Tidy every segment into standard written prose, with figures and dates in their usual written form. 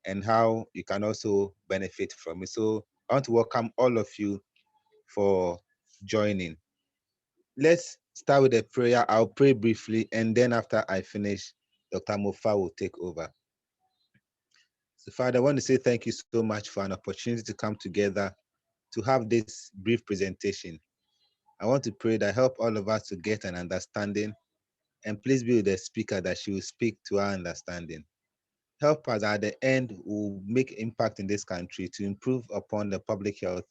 and how you can also benefit from it. So I want to welcome all of you for joining. Let's start with a prayer. I'll pray briefly, and then after I finish, Dr. Mofa will take over. So Father, I want to say thank you so much for an opportunity to come together to have this brief presentation. I want to pray that help all of us to get an understanding, and please be with the speaker that she will speak to our understanding. Help us at the end will make impact in this country to improve upon the public health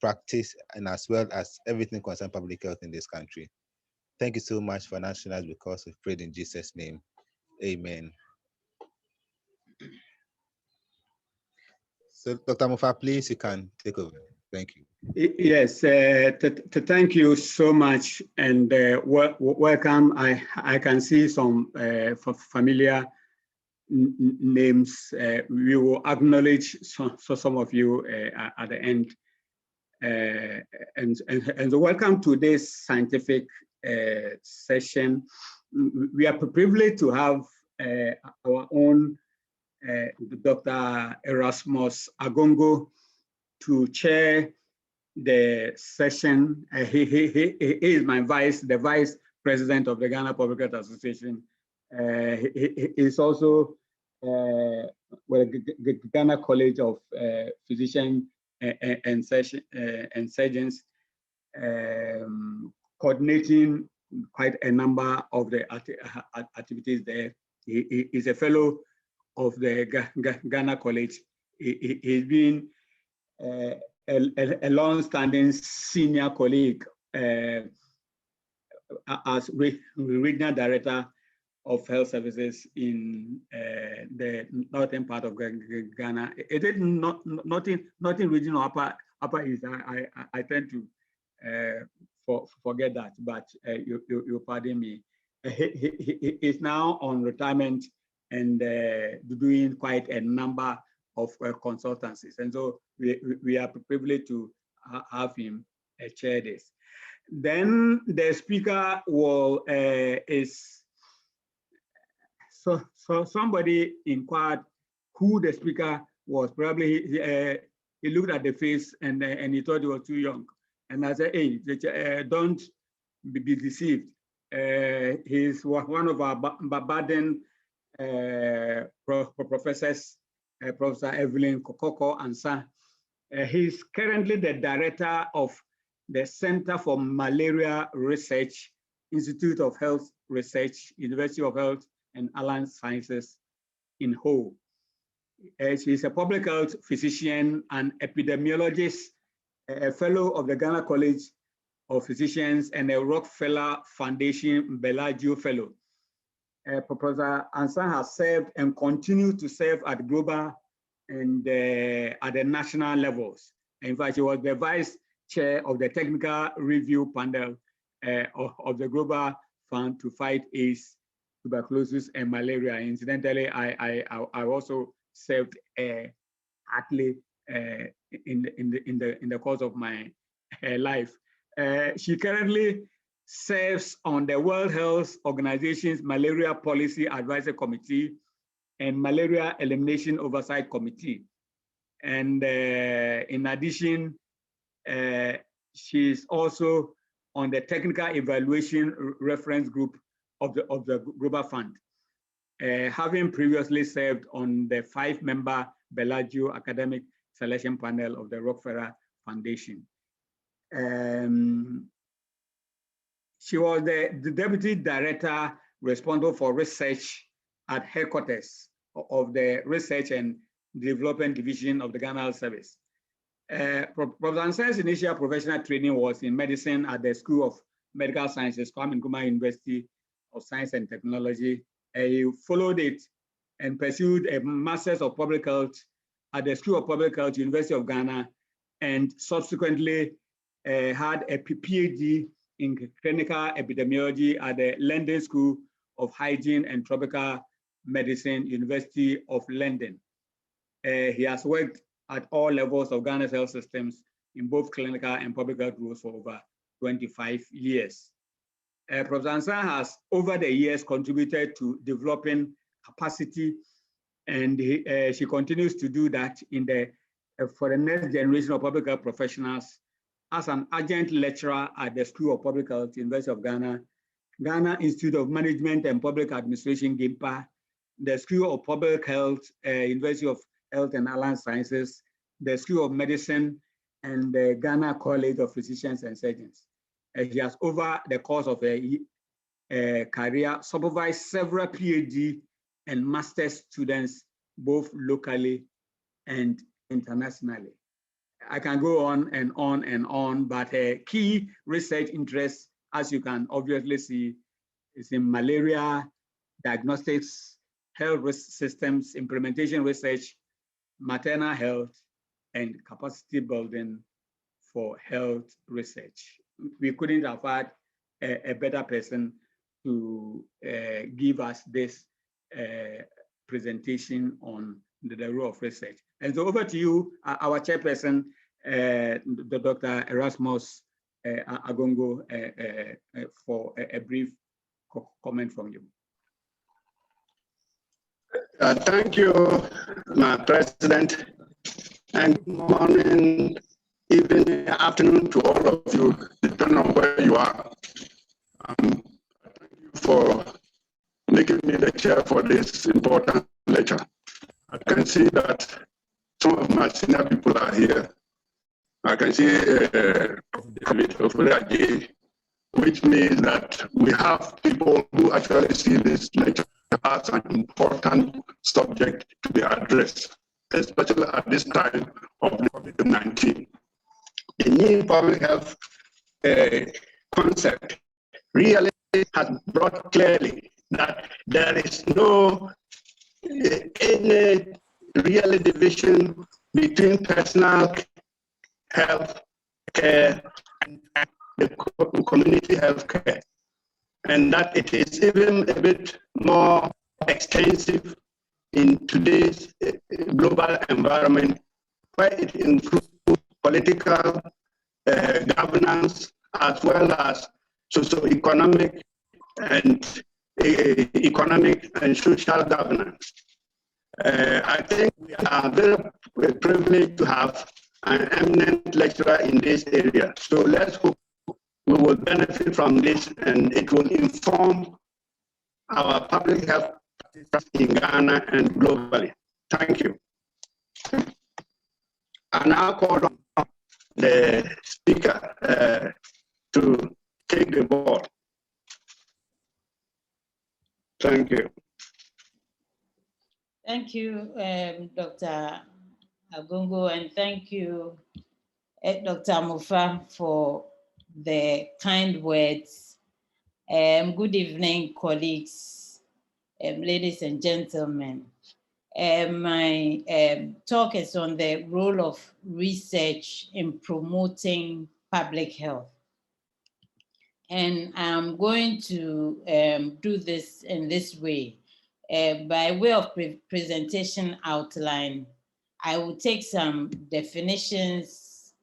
practice and as well as everything concerning public health in this country. Thank you so much for answering us because we've prayed in Jesus' name. Amen. So Dr. Mofa, please, you can take over. Thank you. Yes, thank you so much, and welcome. I can see some familiar names. We will acknowledge some of you at the end, and welcome to this scientific session. We are privileged to have our own Dr. Erasmus Agongo to chair the session. He is my the vice president of the Ghana Public Health Association. He is also the Ghana College of Physicians and Surgeons, coordinating quite a number of the activities there. He is a fellow of the Ghana College. He's been a long-standing senior colleague as regional director of health services in the northern part of Ghana. It is not in regional upper east. I tend to forget that, but you pardon me. He is now on retirement and doing quite a number of consultancies, and so we are privileged to have him chair this. Then the speaker will is so somebody inquired who the speaker was. Probably he looked at the face and he thought he was too young, and I said, hey, don't be deceived. He's one of our Baden professors, Professor Evelyn Korkor Ansah. He's currently the director of the Center for Malaria Research, Institute of Health Research, University of Health and Allied Sciences in Ho. He's a public health physician and epidemiologist, a fellow of the Ghana College of Physicians and a Rockefeller Foundation Bellagio Fellow. Professor Ansah has served and continues to serve at global and at the national levels. In fact, he was the vice chair of the technical review panel of the Global Fund to Fight AIDS, Tuberculosis, and Malaria. Incidentally, I also served actually in the course of my life. She currently serves on the World Health Organization's Malaria Policy Advisory Committee and Malaria Elimination Oversight Committee. And in addition, she's also on the Technical Evaluation Reference Group of the Global Fund, having previously served on the 5-member Bellagio Academic Selection Panel of the Rockefeller Foundation. She was the deputy director responsible for research at headquarters of the Research and Development Division of the Ghana Health Service. Professor Ansah's initial professional training was in medicine at the School of Medical Sciences, Kwame Nkrumah University of Science and Technology. He followed it and pursued a Master's of Public Health at the School of Public Health, University of Ghana, and subsequently had a PhD in clinical epidemiology at the London School of Hygiene and Tropical Medicine, University of London. He has worked at all levels of Ghana's health systems in both clinical and public health roles for over 25 years. Professor Ansah has over the years contributed to developing capacity And she continues to do that in the for the next generation of public health professionals as an adjunct lecturer at the School of Public Health, University of Ghana, Ghana Institute of Management and Public Administration, GIMPA, the School of Public Health, University of Health and Allied Sciences, the School of Medicine, and the Ghana College of Physicians and Surgeons. He has, over the course of a career, supervised several PhD and master's students, both locally and internationally. I can go on and on and on, but key research interests, as you can obviously see, is in malaria, diagnostics, health risk systems, implementation research, maternal health, and capacity building for health research. We couldn't have had a better person to give us this presentation on the role of research. And so over to you, our chairperson, the Dr. Erasmus Agongo, for a brief comment from you. Thank you, my president, and good morning, evening, afternoon to all of you, depending on where you are. Thank you for making me the chair for this important lecture. I can see that some of my senior people are here. I can see David, which means that we have people who actually see this lecture as an important subject to be addressed, especially at this time of COVID-19. The new public health concept really has brought clearly that there is no any real division between personal health care and the community health care, and that it is even a bit more extensive in today's global environment, where it includes political governance as well as socio-economic and social governance. I think we are very privileged to have an eminent lecturer in this area. So let's hope we will benefit from this and it will inform our public health in Ghana and globally. Thank you. I now call on the speaker to take the board. Thank you. Thank you, Dr. Agongo, and thank you, Dr. Mufa, for the kind words. Good evening, colleagues, ladies and gentlemen. My talk is on the role of research in promoting public health. And I'm going to do this in this way. By way of presentation outline, I will take some definitions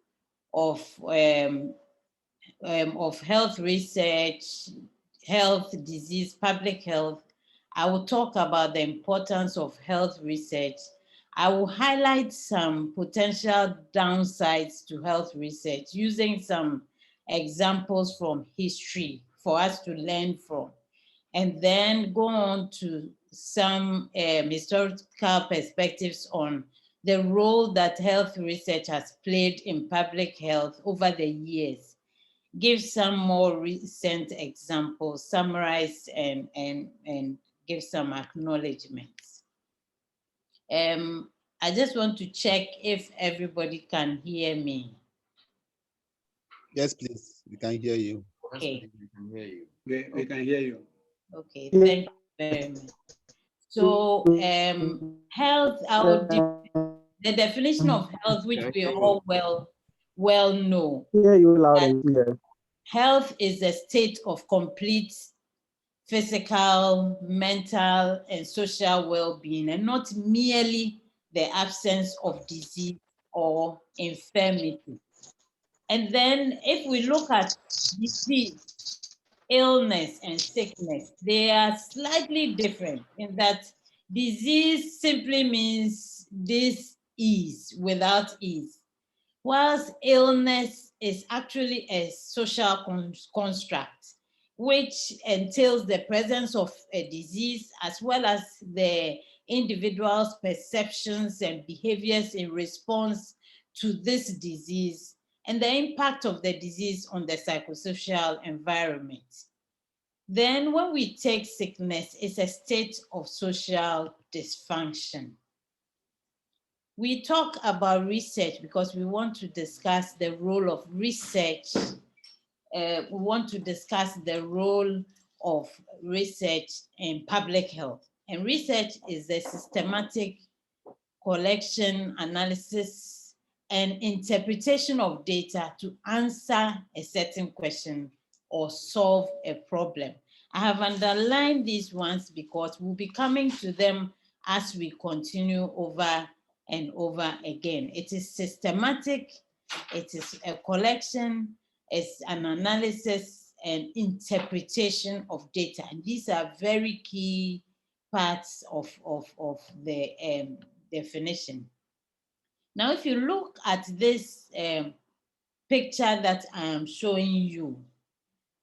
of health research, health, disease, public health. I will talk about the importance of health research. I will highlight some potential downsides to health research using some examples from history for us to learn from, and then go on to some historical perspectives on the role that health research has played in public health over the years. Give some more recent examples, summarize and give some acknowledgements. I just want to check if everybody can hear me. Yes, please. We can hear you. Okay. We can hear you. We can hear you. Okay, thank you very much. So health, the definition of health, which we all well know. Hear you loud and clear. Health is a state of complete physical, mental, and social well-being, and not merely the absence of disease or infirmity. And then if we look at disease, illness, and sickness, they are slightly different in that Disease simply means dis-ease, without ease, whilst illness is actually a social construct, which entails the presence of a disease as well as the individual's perceptions and behaviors in response to this disease and the impact of the disease on the psychosocial environment. Then when we take sickness, it's a state of social dysfunction. We talk about research because we want to discuss the role of research. We want to discuss the role of research in public health. And research is the systematic collection, analysis, and interpretation of data to answer a certain question or solve a problem. I have underlined these ones because we'll be coming to them as we continue over and over again. It is systematic, it is a collection, it's an analysis and interpretation of data. And these are very key parts of the definition. Now, if you look at this picture that I am showing you,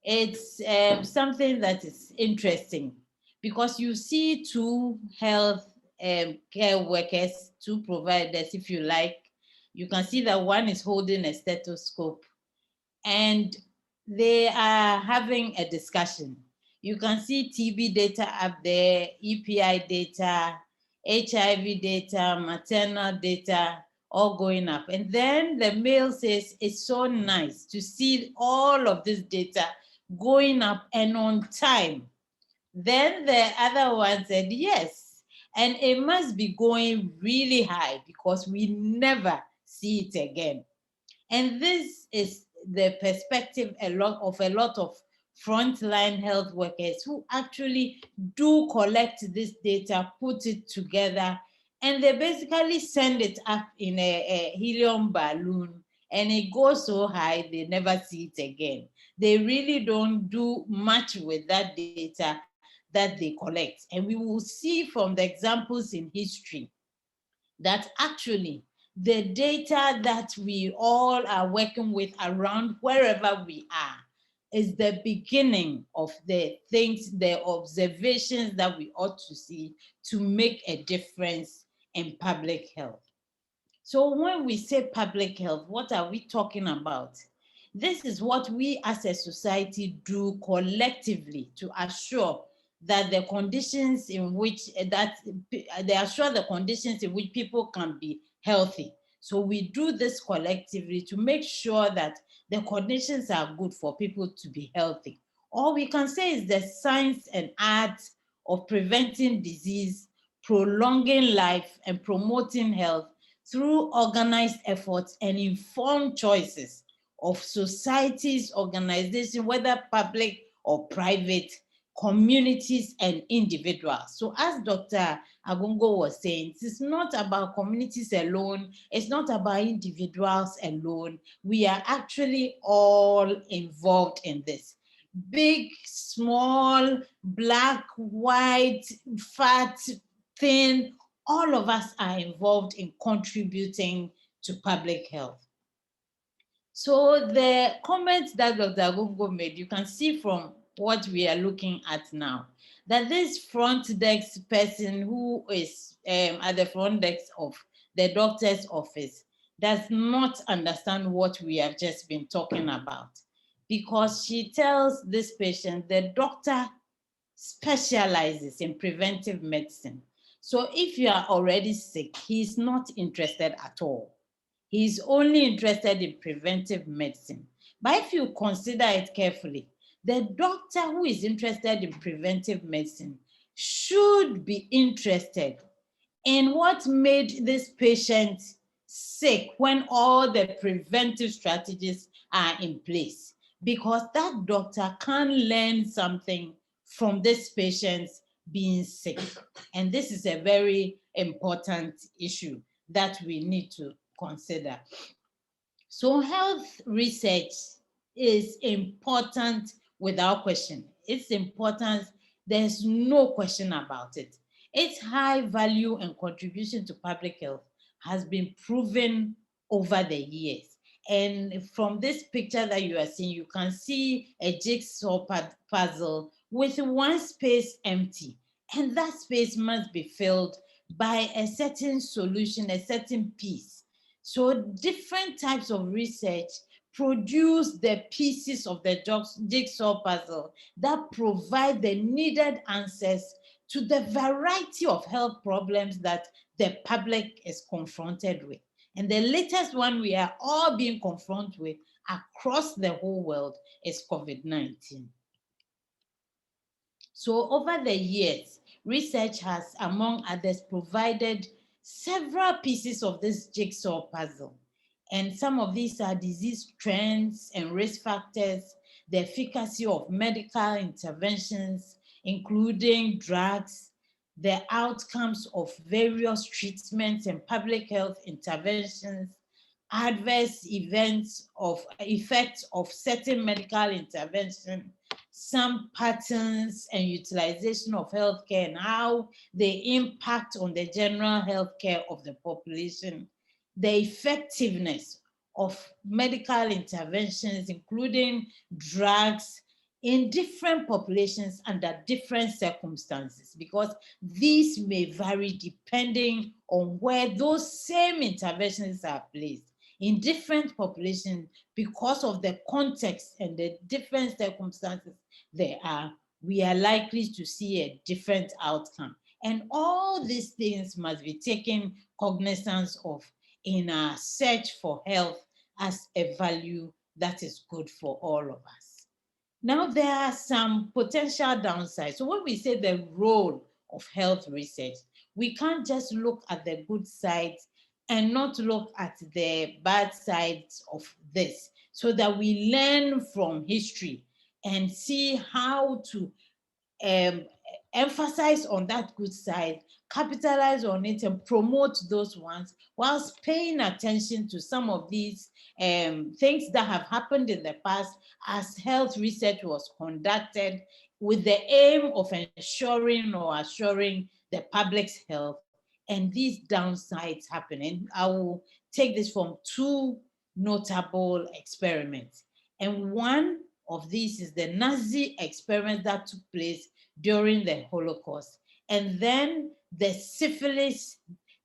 it's something that is interesting because you see two health care workers, two providers, if you like. You can see that one is holding a stethoscope and they are having a discussion. You can see TB data up there, EPI data, HIV data, maternal data, all going up. And then the male says, it's so nice to see all of this data going up and on time. Then the other one said, yes, and it must be going really high because we never see it again. And this is the perspective of a lot of frontline health workers who actually do collect this data, put it together, and they basically send it up in a helium balloon, and it goes so high, they never see it again. They really don't do much with that data that they collect. And we will see from the examples in history that actually the data that we all are working with around wherever we are is the beginning of the things, the observations that we ought to see to make a difference in public health. So when we say public health, what are we talking about? This is what we as a society do collectively to assure that the conditions in which they assure the conditions in which people can be healthy. So we do this collectively to make sure that the conditions are good for people to be healthy. All we can say is the science and art of preventing disease, prolonging life, and promoting health through organized efforts and informed choices of societies, organizations, whether public or private, communities and individuals. So as Dr. Agongo was saying, it's not about communities alone, it's not about individuals alone. We are actually all involved in this. Big, small, black, white, fat, thin, all of us are involved in contributing to public health. So the comments that Dr. Agongo made, you can see from what we are looking at now, that this front desk person who is at the front desk of the doctor's office does not understand what we have just been talking about, because she tells this patient the doctor specializes in preventive medicine. So if you are already sick, he's not interested at all. He's only interested in preventive medicine. But if you consider it carefully, the doctor who is interested in preventive medicine should be interested in what made this patient sick when all the preventive strategies are in place, because that doctor can learn something from this patient's being sick. And this is a very important issue that we need to consider. So health research is important without question. It's important, there's no question about it. Its high value and contribution to public health has been proven over the years. And from this picture that you are seeing, you can see a jigsaw puzzle with one space empty. And that space must be filled by a certain solution, a certain piece. So different types of research produce the pieces of the jigsaw puzzle that provide the needed answers to the variety of health problems that the public is confronted with. And the latest one we are all being confronted with across the whole world is COVID-19. So over the years, research has, among others, provided several pieces of this jigsaw puzzle. And some of these are disease trends and risk factors, the efficacy of medical interventions, including drugs, the outcomes of various treatments and public health interventions, adverse effects of certain medical intervention, some patterns and utilization of healthcare and how they impact on the general healthcare of the population, the effectiveness of medical interventions, including drugs, in different populations under different circumstances, because these may vary depending on where those same interventions are placed in different populations because of the context and the different circumstances there are. We are likely to see a different outcome. And all these things must be taken cognizance of in our search for health as a value that is good for all of us. Now, there are some potential downsides. So when we say the role of health research, we can't just look at the good sides and not look at the bad sides of this, so that we learn from history and see how to emphasize on that good side, capitalize on it, and promote those ones, whilst paying attention to some of these things that have happened in the past as health research was conducted with the aim of ensuring or assuring the public's health, and these downsides happening. I will take this from two notable experiments. And one of these is the Nazi experiment that took place during the Holocaust. And then the syphilis,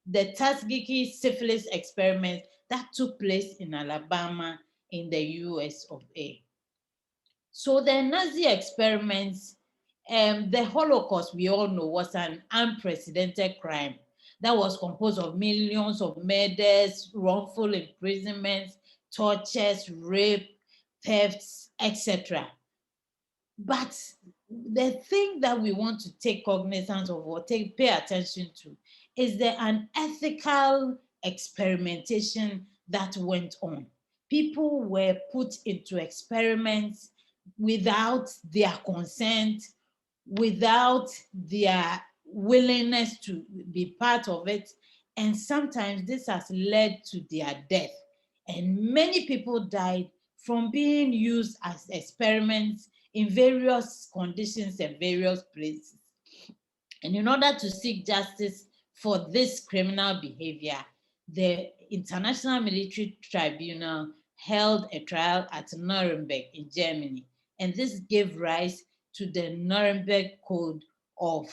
the Tuskegee syphilis experiment that took place in Alabama in the US of A. So the Nazi experiments, the Holocaust, we all know, was an unprecedented crime that was composed of millions of murders, wrongful imprisonments, tortures, rape, thefts, etc. But the thing that we want to take cognizance of or pay attention to is the unethical experimentation that went on. People were put into experiments without their consent, without their willingness to be part of it. And sometimes this has led to their death. And many people died from being used as experiments in various conditions and various places. And in order to seek justice for this criminal behavior, the International Military Tribunal held a trial at Nuremberg in Germany. And this gave rise to the Nuremberg Code of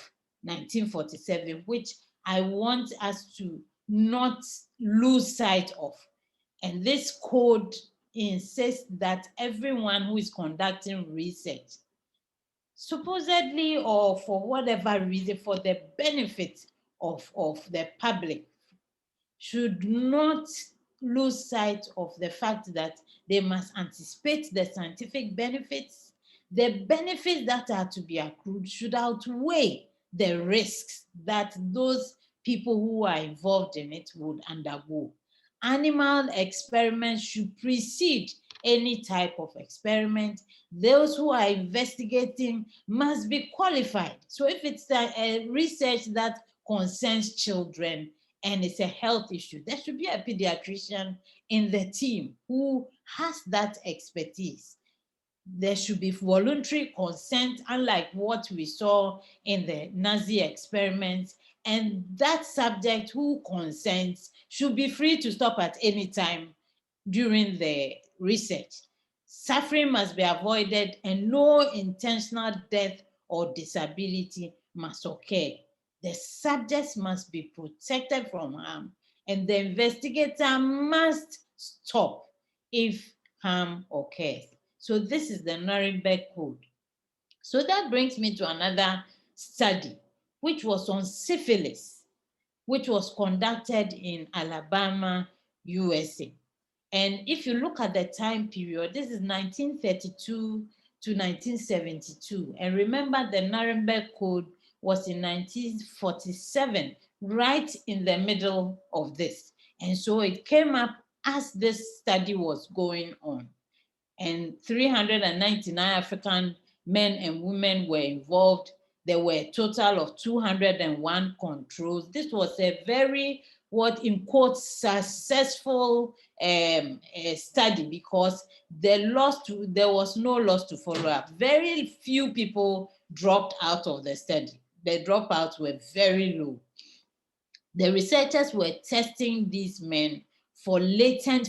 1947, which I want us to not lose sight of. And this code insists that everyone who is conducting research, supposedly or for whatever reason, for the benefit of the public, should not lose sight of the fact that they must anticipate the scientific benefits. The benefits that are to be accrued should outweigh the risks that those people who are involved in it would undergo. Animal experiments should precede any type of experiment. Those who are investigating must be qualified. So if it's a research that concerns children and it's a health issue, there should be a pediatrician in the team who has that expertise. There should be voluntary consent, unlike what we saw in the Nazi experiments, And that subject who consents should be free to stop at any time during the research. Suffering must be avoided and no intentional death or disability must occur. The subjects must be protected from harm and the investigator must stop if harm occurs. So this is the Nuremberg Code. So that brings me to another study, which was on syphilis, which was conducted in Alabama, USA. And if you look at the time period, this is 1932 to 1972. And remember, the Nuremberg Code was in 1947, right in the middle of this. And so it came up as this study was going on. And 399 African men and women were involved. There were a total of 201 controls. This was a very, what in quotes, successful study because there was no loss to follow up. Very few people dropped out of the study. The dropouts were very low. The researchers were testing these men for latent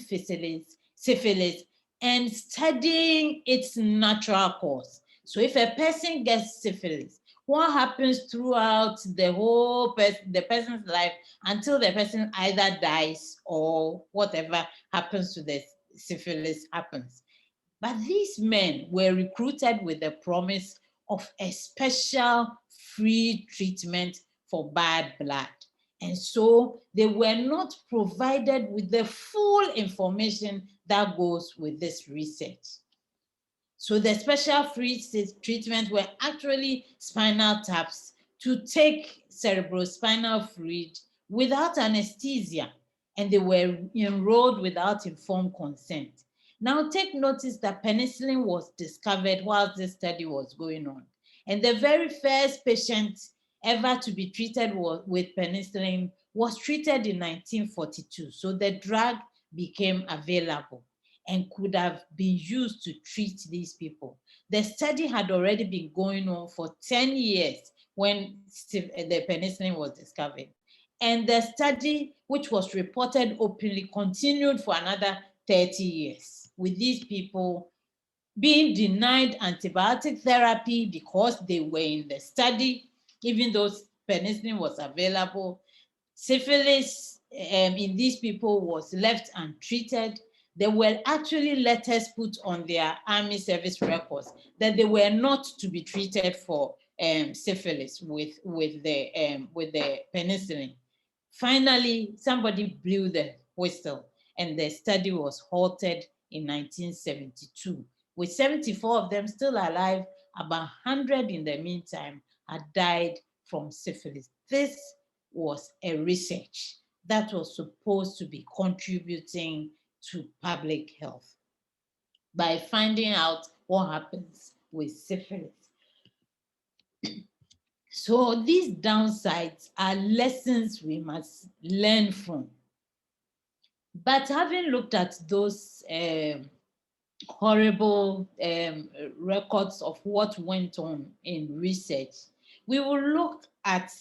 syphilis and studying its natural cause. So if a person gets syphilis, what happens throughout the whole the person's life until the person either dies or whatever happens to the syphilis happens. But these men were recruited with the promise of a special free treatment for bad blood. And so they were not provided with the full information that goes with this research. So the special free treatment were actually spinal taps to take cerebrospinal fluid without anesthesia, and they were enrolled without informed consent. Now take notice that penicillin was discovered while this study was going on. And the very first patient ever to be treated with penicillin was treated in 1942. So the drug became available and could have been used to treat these people. The study had already been going on for 10 years when the penicillin was discovered. And the study, which was reported openly, continued for another 30 years with these people being denied antibiotic therapy because they were in the study, even though penicillin was available. Syphilis in these people was left untreated. There were actually letters put on their army service records that they were not to be treated for syphilis with the penicillin. Finally, somebody blew the whistle and the study was halted in 1972. With 74 of them still alive, about 100 in the meantime had died from syphilis. This was a research that was supposed to be contributing to public health by finding out what happens with syphilis. So these downsides are lessons we must learn from. But having looked at those horrible records of what went on in research, we will look at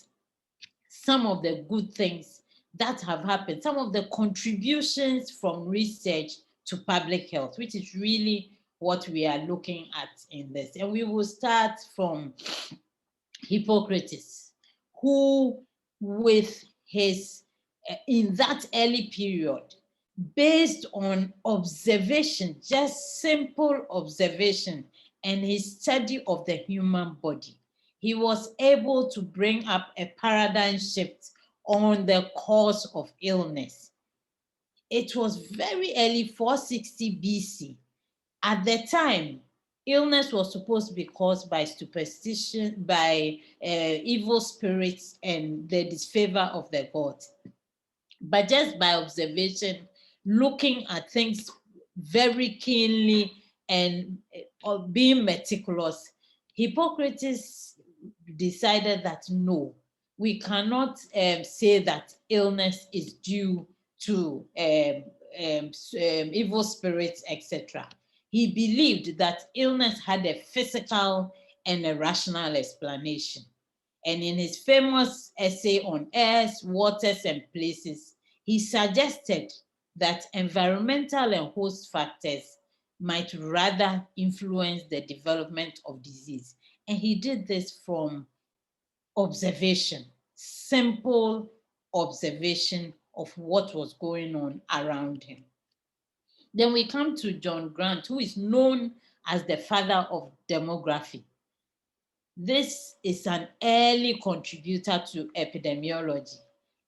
some of the good things that have happened, some of the contributions from research to public health, which is really what we are looking at in this. And we will start from Hippocrates, who with his, in that early period, based on observation, just simple observation, and his study of the human body, he was able to bring up a paradigm shift on the cause of illness. It was very early, 460 BC. At the time, illness was supposed to be caused by superstition, by evil spirits and the disfavor of the gods. But just by observation, looking at things very keenly and being meticulous, Hippocrates decided that no, we cannot say that illness is due to evil spirits, etc. He believed that illness had a physical and a rational explanation. And in his famous essay on airs, waters, and places, he suggested that environmental and host factors might rather influence the development of disease. And he did this from observation, simple observation of what was going on around him. Then we come to John Grant, who is known as the father of demography. This is an early contributor to epidemiology.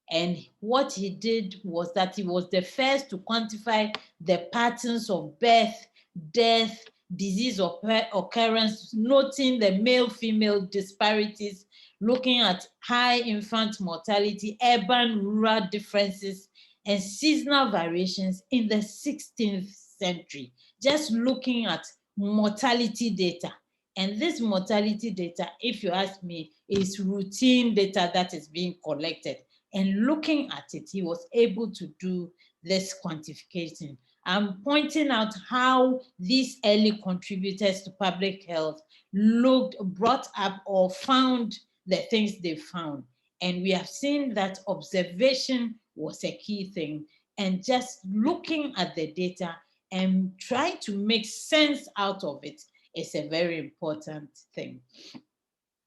And what he did was that he was the first to quantify the patterns of birth, death, disease occurrence, noting the male-female disparities, looking at high infant mortality, urban-rural differences, and seasonal variations in the 16th century, just looking at mortality data. And this mortality data, if you ask me, is routine data that is being collected. And looking at it, he was able to do this quantification. I'm pointing out how these early contributors to public health brought up or found the things they found. And we have seen that observation was a key thing. And just looking at the data and trying to make sense out of it is a very important thing.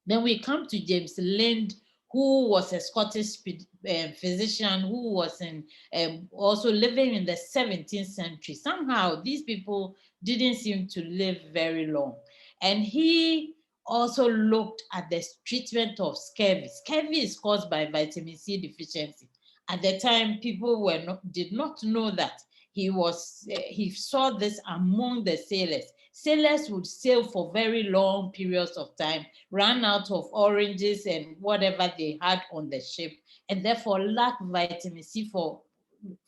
Then we come to James Lind, who was a Scottish physician who was also living in the 17th century. Somehow these people didn't seem to live very long. And he also looked at the treatment of scurvy. Scurvy is caused by vitamin C deficiency. At the time, people did not know that. He saw this among the sailors. Sailors would sail for very long periods of time, run out of oranges and whatever they had on the ship, and therefore lack vitamin C for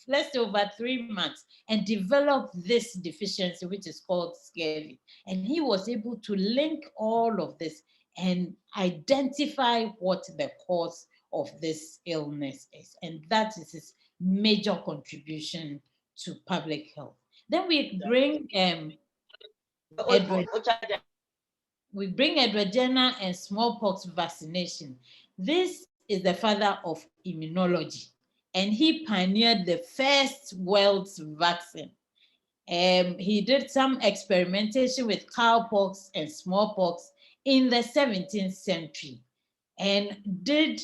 let's say over 3 months, and develop this deficiency, which is called scurvy. And he was able to link all of this and identify what the cause of this illness is. And that is his major contribution to public health. Then we bring Edward Jenner and smallpox vaccination. This is the father of immunology, and he pioneered the first world's vaccine. He did some experimentation with cowpox and smallpox in the 17th century and did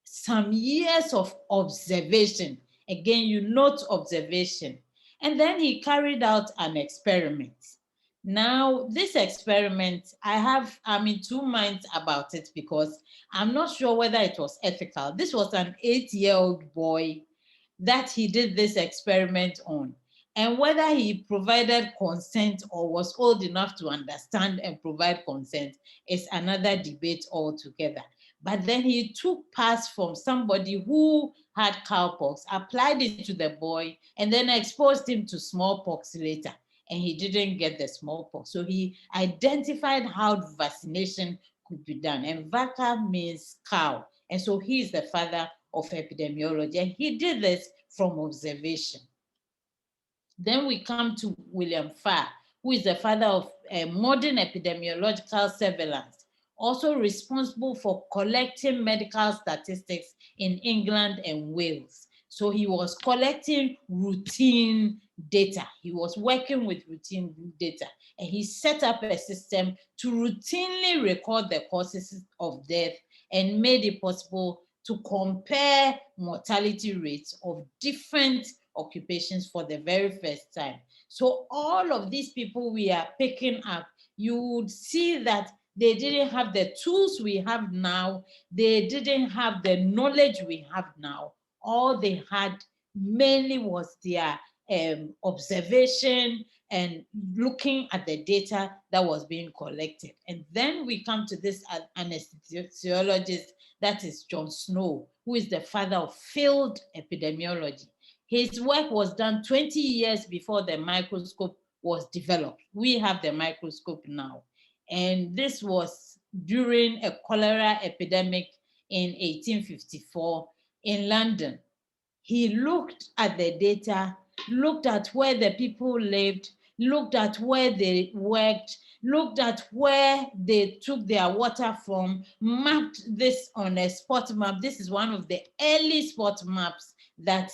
some years of observation. Again, you note observation. And then he carried out an experiment. Now, this experiment, I'm in two minds about it because I'm not sure whether it was ethical. This was an 8-year-old boy that he did this experiment on. And whether he provided consent or was old enough to understand and provide consent is another debate altogether. But then he took parts from somebody who had cowpox, applied it to the boy, and then exposed him to smallpox later. And he didn't get the smallpox. So he identified how vaccination could be done. And vaca means cow. And so he's the father of epidemiology. And he did this from observation. Then we come to William Farr, who is the father of modern epidemiological surveillance, also responsible for collecting medical statistics in England and Wales. So he was collecting routine data. He was working with routine data, and he set up a system to routinely record the causes of death and made it possible to compare mortality rates of different occupations for the very first time. So all of these people we are picking up, you would see that they didn't have the tools we have now. They didn't have the knowledge we have now. All they had mainly was their observation and looking at the data that was being collected. And then we come to this anesthesiologist, that is John Snow, who is the father of field epidemiology. His work was done 20 years before the microscope was developed. We have the microscope now. And this was during a cholera epidemic in 1854 in London. He looked at the data, looked at where the people lived, looked at where they worked, looked at where they took their water from, mapped this on a spot map. This is one of the early spot maps that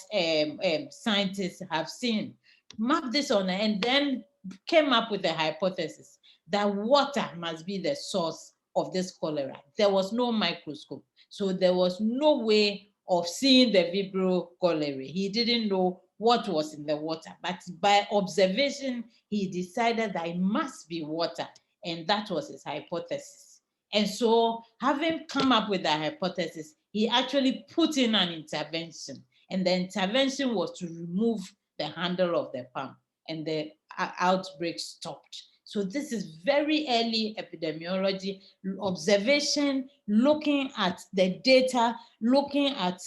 scientists have seen. Mapped this on, and then came up with a hypothesis that water must be the source of this cholera. There was no microscope, so there was no way of seeing the Vibrio cholerae. He didn't know what was in the water, but by observation, he decided that it must be water, and that was his hypothesis. And so, having come up with that hypothesis, he actually put in an intervention, and the intervention was to remove the handle of the pump, and the outbreak stopped. So this is very early epidemiology, observation, looking at the data, looking at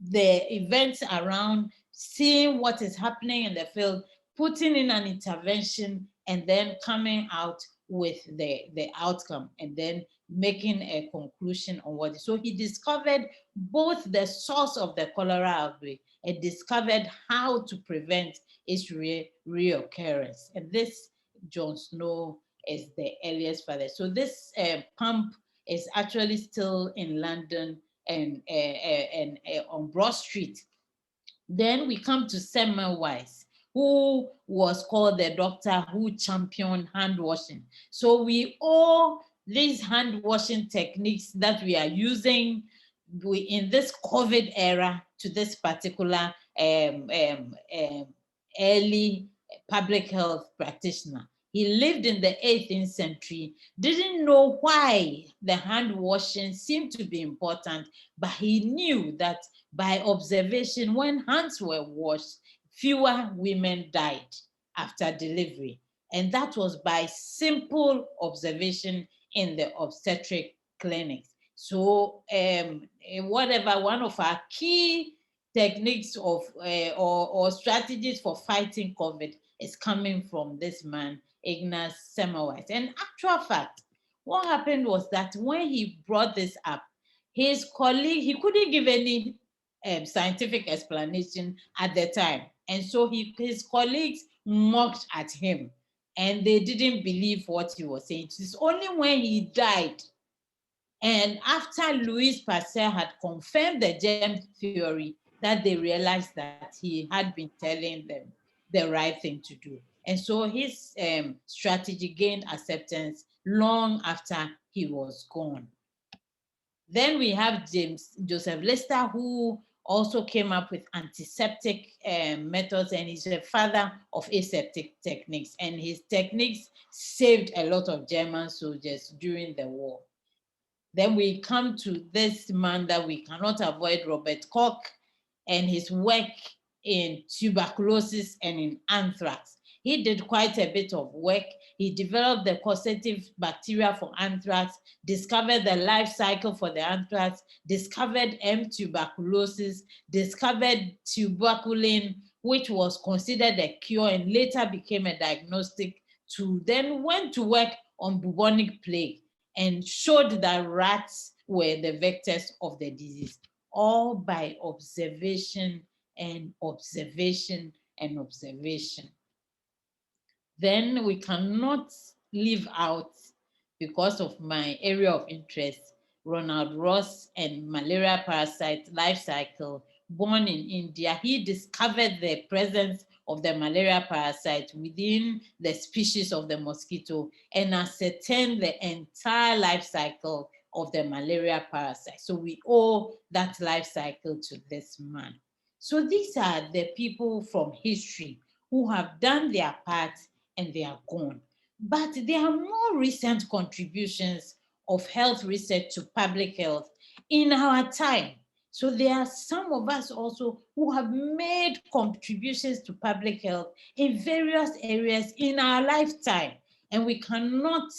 the events around, seeing what is happening in the field, putting in an intervention, and then coming out with the outcome, and then making a conclusion on what. So he discovered both the source of the cholera outbreak and discovered how to prevent its reoccurrence. And this, John Snow, is the earliest father. So this pump is actually still in London and on Broad Street. Then we come to Semmelweis, who was called the doctor who championed hand washing. So we owe these hand washing techniques that we are using in this COVID era to this particular early public health practitioner. He lived in the 18th century, didn't know why the hand washing seemed to be important, but he knew that by observation, when hands were washed, fewer women died after delivery. And that was by simple observation in the obstetric clinics. So one of our key techniques of or strategies for fighting COVID is coming from this man, Ignaz Semmelweis. And actual fact, what happened was that when he brought this up, his colleague, he couldn't give any scientific explanation at the time. And so his colleagues mocked at him, and they didn't believe what he was saying. It's only when he died, and after Louis Pasteur had confirmed the germ theory, that they realized that he had been telling them the right thing to do. And so his strategy gained acceptance long after he was gone. Then we have Joseph Lister, who also came up with antiseptic methods, and he's the father of aseptic techniques. And his techniques saved a lot of German soldiers during the war. Then we come to this man that we cannot avoid, Robert Koch, and his work in tuberculosis and in anthrax. He did quite a bit of work. He developed the causative bacteria for anthrax, discovered the life cycle for the anthrax, discovered M. tuberculosis, discovered tuberculin, which was considered a cure and later became a diagnostic tool. Then went to work on bubonic plague and showed that rats were the vectors of the disease, all by observation and observation and observation. Then we cannot leave out, because of my area of interest, Ronald Ross and malaria parasite life cycle. Born in India, he discovered the presence of the malaria parasite within the species of the mosquito and ascertained the entire life cycle of the malaria parasite. So we owe that life cycle to this man. So these are the people from history who have done their part and they are gone. But there are more recent contributions of health research to public health in our time. So there are some of us also who have made contributions to public health in various areas in our lifetime. And we cannot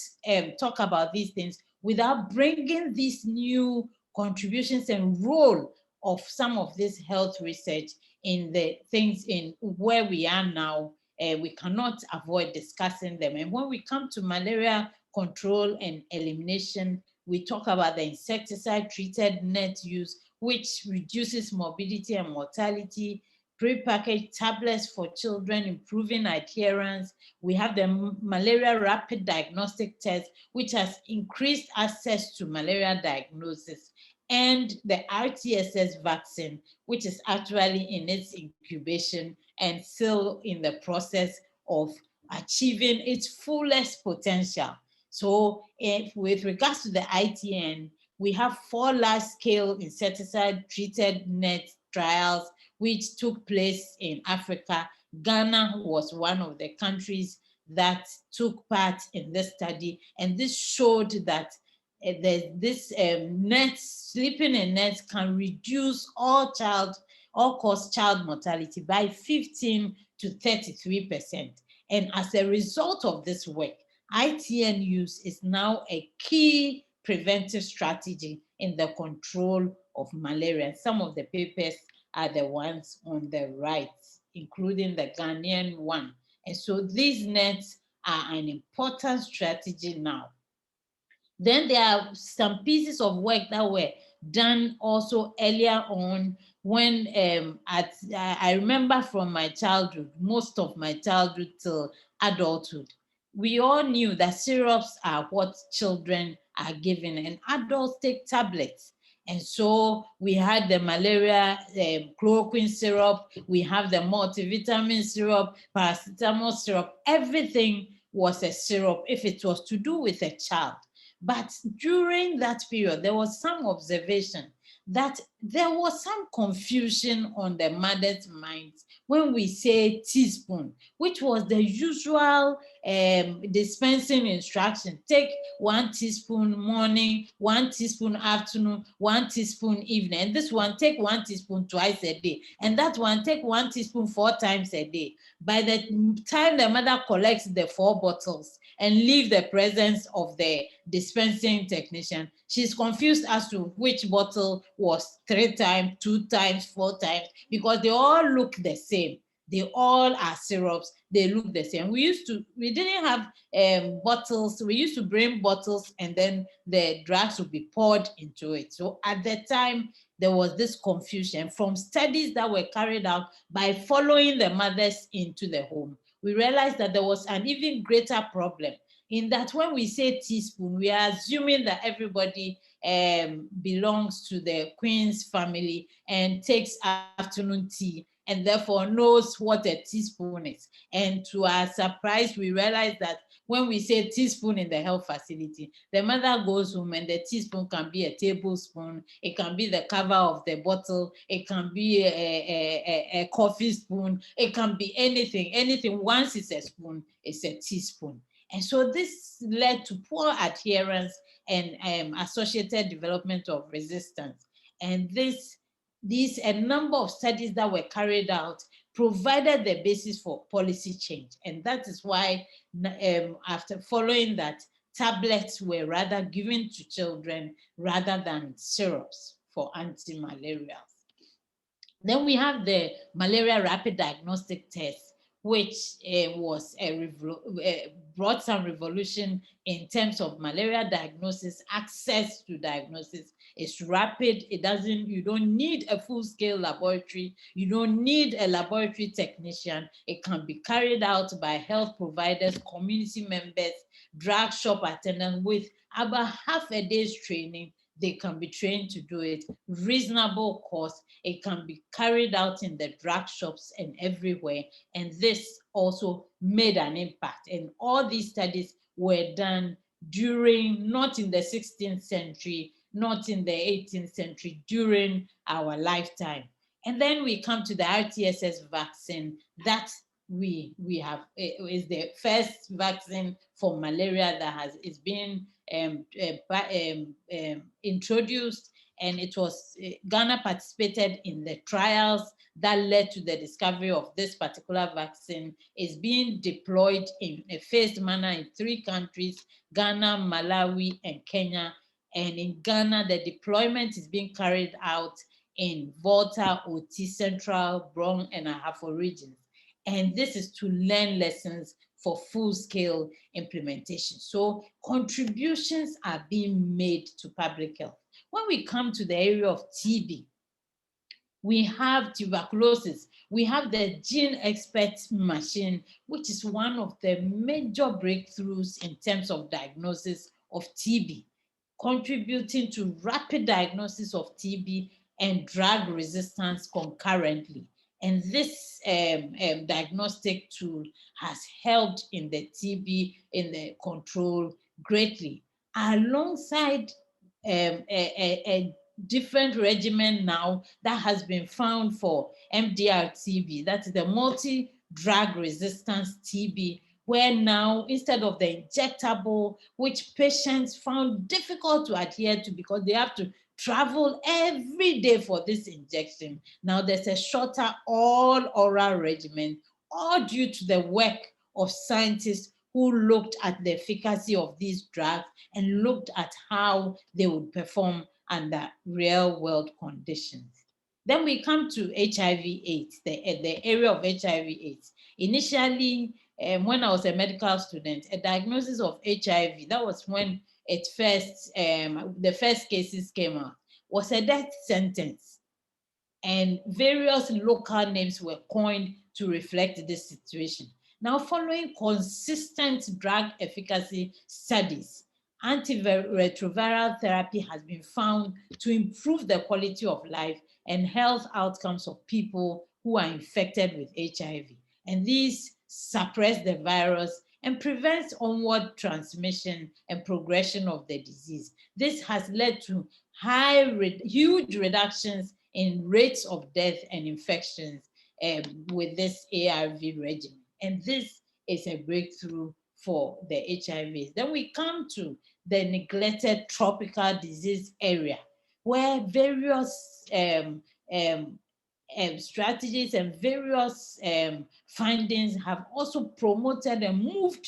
talk about these things without bringing these new contributions and role of some of this health research in the things in where we are now. We cannot avoid discussing them. And when we come to malaria control and elimination, we talk about the insecticide-treated net use, which reduces morbidity and mortality. prepackaged tablets for children, improving adherence. We have the malaria rapid diagnostic test, which has increased access to malaria diagnosis, and the Rtss vaccine, which is actually in its incubation and still in the process of achieving its fullest potential. So with regards to the ITN, we have 4 large-scale insecticide-treated net trials which took place in Africa. Ghana was one of the countries that took part in this study, and this showed that sleeping in nets can reduce all-cause child mortality by 15 to 33%. And as a result of this work, ITN use is now a key preventive strategy in the control of malaria. Some of the papers are the ones on the right, including the Ghanaian one. And so these nets are an important strategy now. Then there are some pieces of work that were done also earlier on when I remember from my childhood, most of my childhood till adulthood, we all knew that syrups are what children are given and adults take tablets. And so we had the malaria chloroquine syrup, we have the multivitamin syrup, paracetamol syrup, everything was a syrup if it was to do with a child. But during that period, there was some observation that there was some confusion on the mother's minds when we say teaspoon, which was the usual dispensing instruction. Take 1 teaspoon morning, 1 teaspoon afternoon, 1 teaspoon evening. And this one, take 1 teaspoon twice a day. And that one, take 1 teaspoon 4 times a day. By the time the mother collects the 4 bottles and leave the presence of the dispensing technician, she's confused as to which bottle was 3 times, 2 times, 4 times, because they all look the same. They all are syrups. They look the same. We didn't have bottles. We used to bring bottles and then the drugs would be poured into it. So at the time, there was this confusion from studies that were carried out by following the mothers into the home. We realized that there was an even greater problem in that when we say teaspoon, we are assuming that everybody belongs to the Queen's family and takes afternoon tea and therefore knows what a teaspoon is. And to our surprise, we realize that when we say teaspoon in the health facility, the mother goes home and the teaspoon can be a tablespoon, it can be the cover of the bottle, it can be a coffee spoon, it can be anything. Once it's a spoon, it's a teaspoon. And so this led to poor adherence and associated development of resistance. And a number of studies that were carried out provided the basis for policy change. And that is why after following that, tablets were rather given to children rather than syrups for anti-malarials. Then we have the malaria rapid diagnostic test, which brought some revolution in terms of malaria diagnosis. Access to diagnosis is rapid. You don't need a full-scale laboratory. You don't need a laboratory technician. It can be carried out by health providers, community members, drug shop attendants with about half a day's training. They can be trained to do it. Reasonable cost. It can be carried out in the drug shops and everywhere. And this also made an impact. And all these studies were done not in the 16th century, not in the 18th century, during our lifetime. And then we come to the Rtss vaccine that we have is the first vaccine for malaria that is being introduced, and it was Ghana participated in the trials that led to the discovery of this particular vaccine. Is being deployed in a phased manner in 3 countries, Ghana, Malawi, and Kenya. And in Ghana, the deployment is being carried out in Volta, Oti, Central, Bronx, and Ahafo regions. And this is to learn lessons for full-scale implementation. So contributions are being made to public health. When we come to the area of TB, We have tuberculosis. We have the gene expert machine, which is one of the major breakthroughs in terms of diagnosis of TB, contributing to rapid diagnosis of TB and drug resistance concurrently. And this diagnostic tool has helped in the TB in the control greatly, alongside a different regimen now that has been found for MDR-TB, that is the multi-drug resistance TB, where now instead of the injectable, which patients found difficult to adhere to because they have to travel every day for this injection, now there's a shorter all oral regimen, all due to the work of scientists who looked at the efficacy of these drugs and looked at how they would perform under real world conditions. Then we come to HIV/AIDS, the area of HIV/AIDS. Initially, when I was a medical student, a diagnosis of HIV, that was when it first, the first cases came out, was a death sentence. And various local names were coined to reflect this situation. Now, following consistent drug efficacy studies, antiretroviral therapy has been found to improve the quality of life and health outcomes of people who are infected with HIV. And these suppress the virus and prevents onward transmission and progression of the disease. This has led to huge reductions in rates of death and infections with this ARV regimen. And this is a breakthrough for the HIV. Then we come to the neglected tropical disease area, where various strategies and various findings have also promoted and moved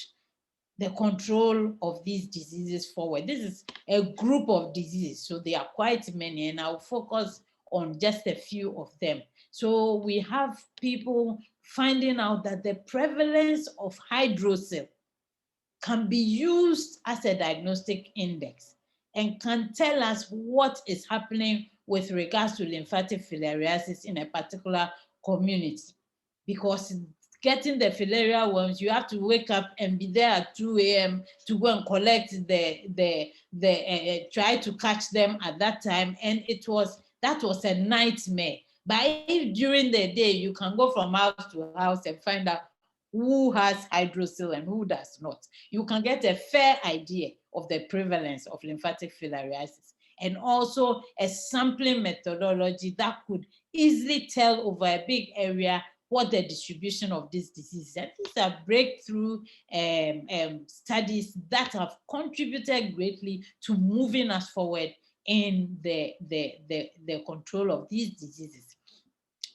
the control of these diseases forward. This is a group of diseases, so there are quite many, and I'll focus on just a few of them. So we have people finding out that the prevalence of hydrocele can be used as a diagnostic index and can tell us what is happening with regards to lymphatic filariasis in a particular community. Because getting the filaria worms, you have to wake up and be there at 2 a.m. to go and collect try to catch them at that time. And that was a nightmare. But if during the day, you can go from house to house and find out who has hydrocele and who does not, you can get a fair idea of the prevalence of lymphatic filariasis, and also a sampling methodology that could easily tell over a big area what the distribution of this disease is. And these are breakthrough studies that have contributed greatly to moving us forward in the control of these diseases.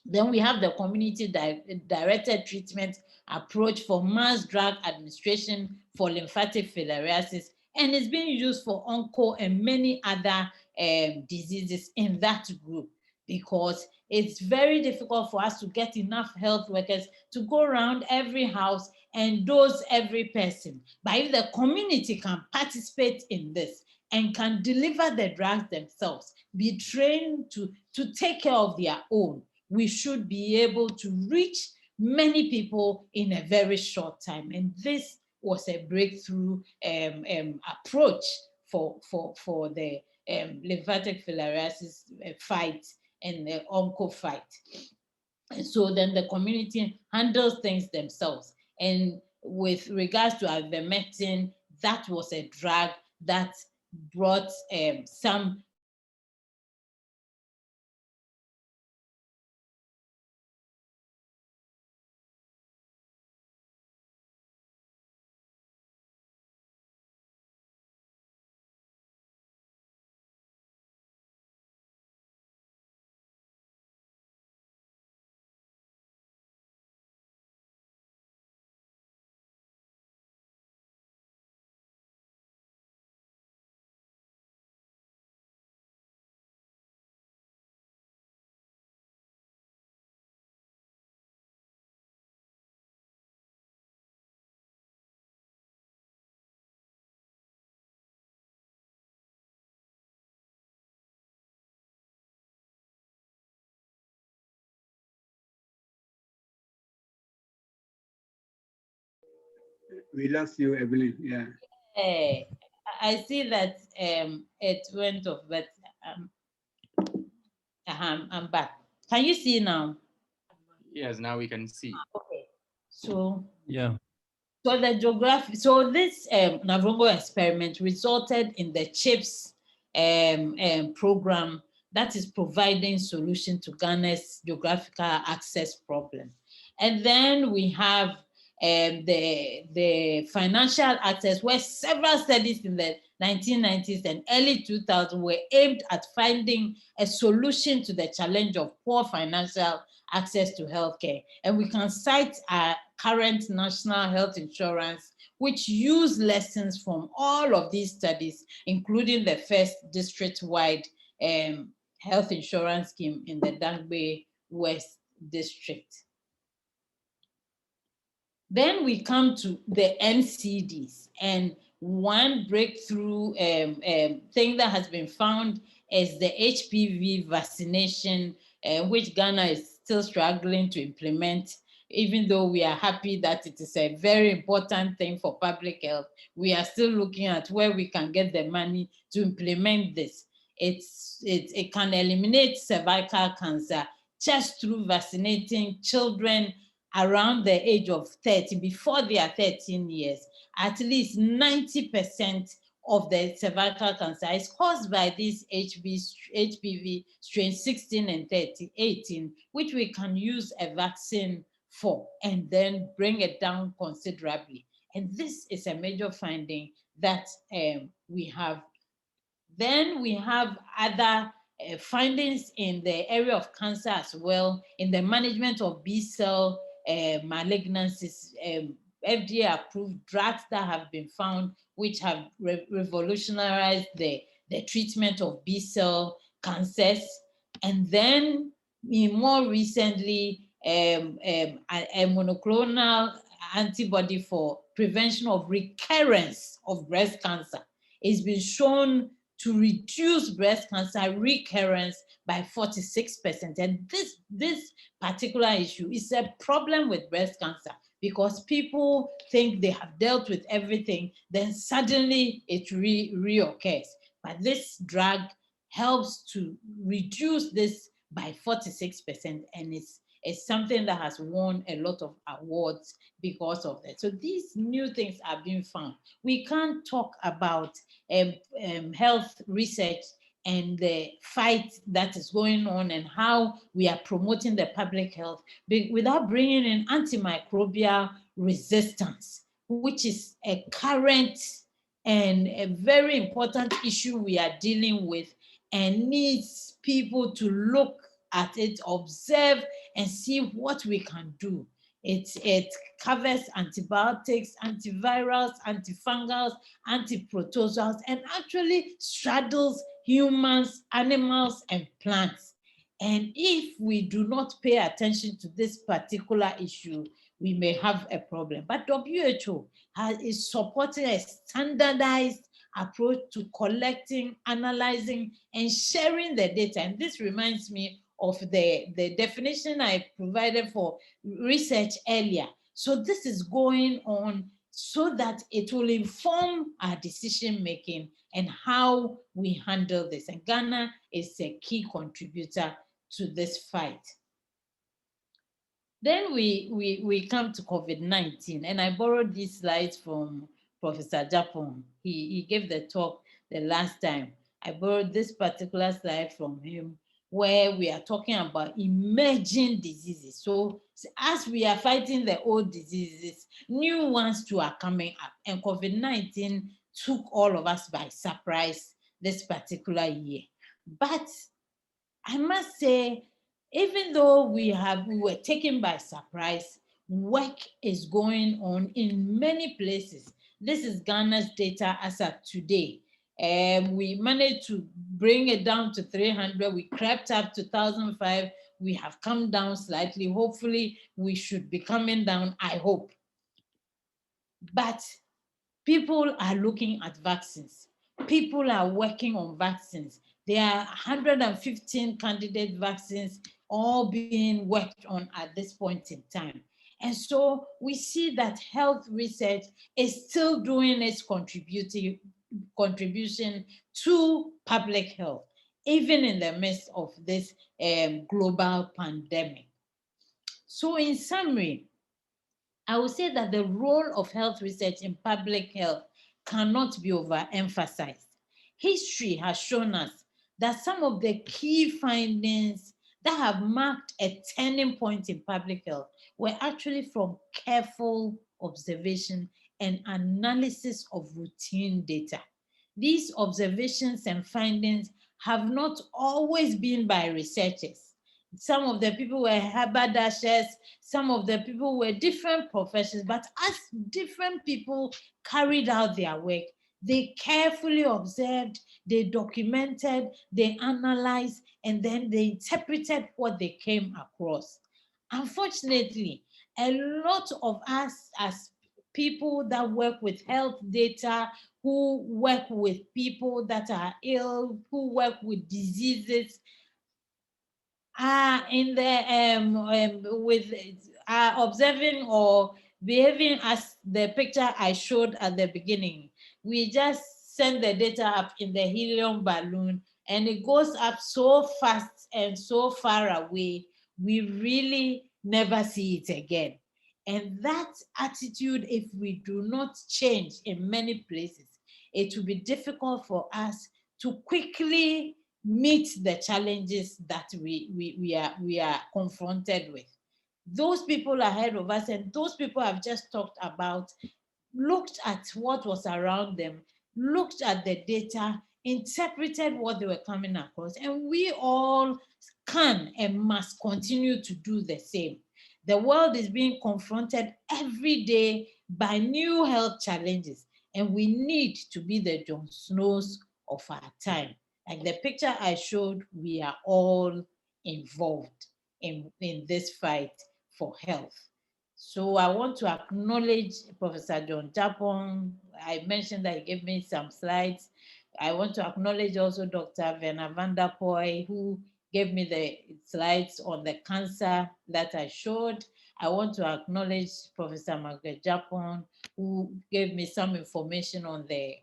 Then we have the community-directed treatment approach for mass drug administration for lymphatic filariasis, and it's being used for onco and many other diseases in that group, because it's very difficult for us to get enough health workers to go around every house and dose every person. But if the community can participate in this and can deliver the drugs themselves, be trained to take care of their own, we should be able to reach many people in a very short time. And this was a breakthrough approach for the lymphatic filariasis fight and the onco fight. And so then the community handles things themselves. And with regards to ivermectin, that was a drug that brought some We lost you, Evelyn. Yeah. I see that it went off, but I'm back. Can you see now? Yes, now we can see. Okay. So Yeah. so the geography, so this Navrongo experiment resulted in the CHIPS program that is providing solution to Ghana's geographical access problem. And then we have the financial access, where several studies in the 1990s and early 2000s were aimed at finding a solution to the challenge of poor financial access to healthcare. And we can cite our current national health insurance, which use lessons from all of these studies, including the first district-wide health insurance scheme in the Dangbe West District. Then we come to the NCDs, and one breakthrough thing that has been found is the HPV vaccination, which Ghana is still struggling to implement. Even though we are happy that it is a very important thing for public health, we are still looking at where we can get the money to implement this. It can eliminate cervical cancer just through vaccinating children around the age of 30, before they are 13 years. At least 90% of the cervical cancer is caused by this HPV strain 16 and 18, which we can use a vaccine for and then bring it down considerably. And this is a major finding that we have. Then we have other findings in the area of cancer as well, in the management of B-cell malignancies. FDA approved drugs that have been found, which have revolutionized the treatment of B-cell cancers. And then more recently, a monoclonal antibody for prevention of recurrence of breast cancer has been shown to reduce breast cancer recurrence by 46%. And this particular issue is a problem with breast cancer, because people think they have dealt with everything, then suddenly it reoccurs. But this drug helps to reduce this by 46%, and it's something that has won a lot of awards because of that. So these new things are being found. We can't talk about health research and the fight that is going on and how we are promoting the public health without bringing in antimicrobial resistance, which is a current and a very important issue we are dealing with, and needs people to look at it, observe, and see what we can do. It covers antibiotics, antivirals, antifungals, antiprotozoals, and actually straddles humans, animals, and plants. And if we do not pay attention to this particular issue, we may have a problem. But WHO is supporting a standardized approach to collecting, analyzing, and sharing the data. And this reminds me of the definition I provided for research earlier. So this is going on so that it will inform our decision making and how we handle this. And Ghana is a key contributor to this fight. Then we come to COVID-19, and I borrowed these slides from Professor Japon. He gave the talk the last time. I borrowed this particular slide from him, where we are talking about emerging diseases. So as we are fighting the old diseases, new ones too are coming up, and COVID-19 took all of us by surprise this particular year. But I must say, even though we were taken by surprise, work is going on in many places. This is Ghana's data as of today. We managed to bring it down to 300. We crept up to 1,005. We have come down slightly. Hopefully, we should be coming down, I hope. But people are looking at vaccines. People are working on vaccines. There are 115 candidate vaccines all being worked on at this point in time. And so we see that health research is still doing its contribution to public health, even in the midst of this global pandemic. So in summary, I would say that the role of health research in public health cannot be overemphasized. History has shown us that some of the key findings that have marked a turning point in public health were actually from careful observation and analysis of routine data. These observations and findings have not always been by researchers. Some of the people were haberdashers, some of the people were different professions, but as different people carried out their work, they carefully observed, they documented, they analyzed, and then they interpreted what they came across. Unfortunately, a lot of us as people that work with health data, who work with people that are ill, who work with diseases, are in the with observing or behaving as the picture I showed at the beginning. We just send the data up in the helium balloon and it goes up so fast and so far away, we really never see it again. And that attitude, if we do not change in many places, it will be difficult for us to quickly meet the challenges that we are confronted with. Those people ahead of us and those people I've just talked about looked at what was around them, looked at the data, interpreted what they were coming across, and we all can and must continue to do the same. The world is being confronted every day by new health challenges, and we need to be the Jon Snows of our time. Like the picture I showed, we are all involved in this fight for health. So I want to acknowledge Professor John Japong. I mentioned that he gave me some slides. I want to acknowledge also Dr. Werner van der Poy, who gave me the slides on the cancer that I showed. I want to acknowledge Professor Margaret Japon, who gave me some information on the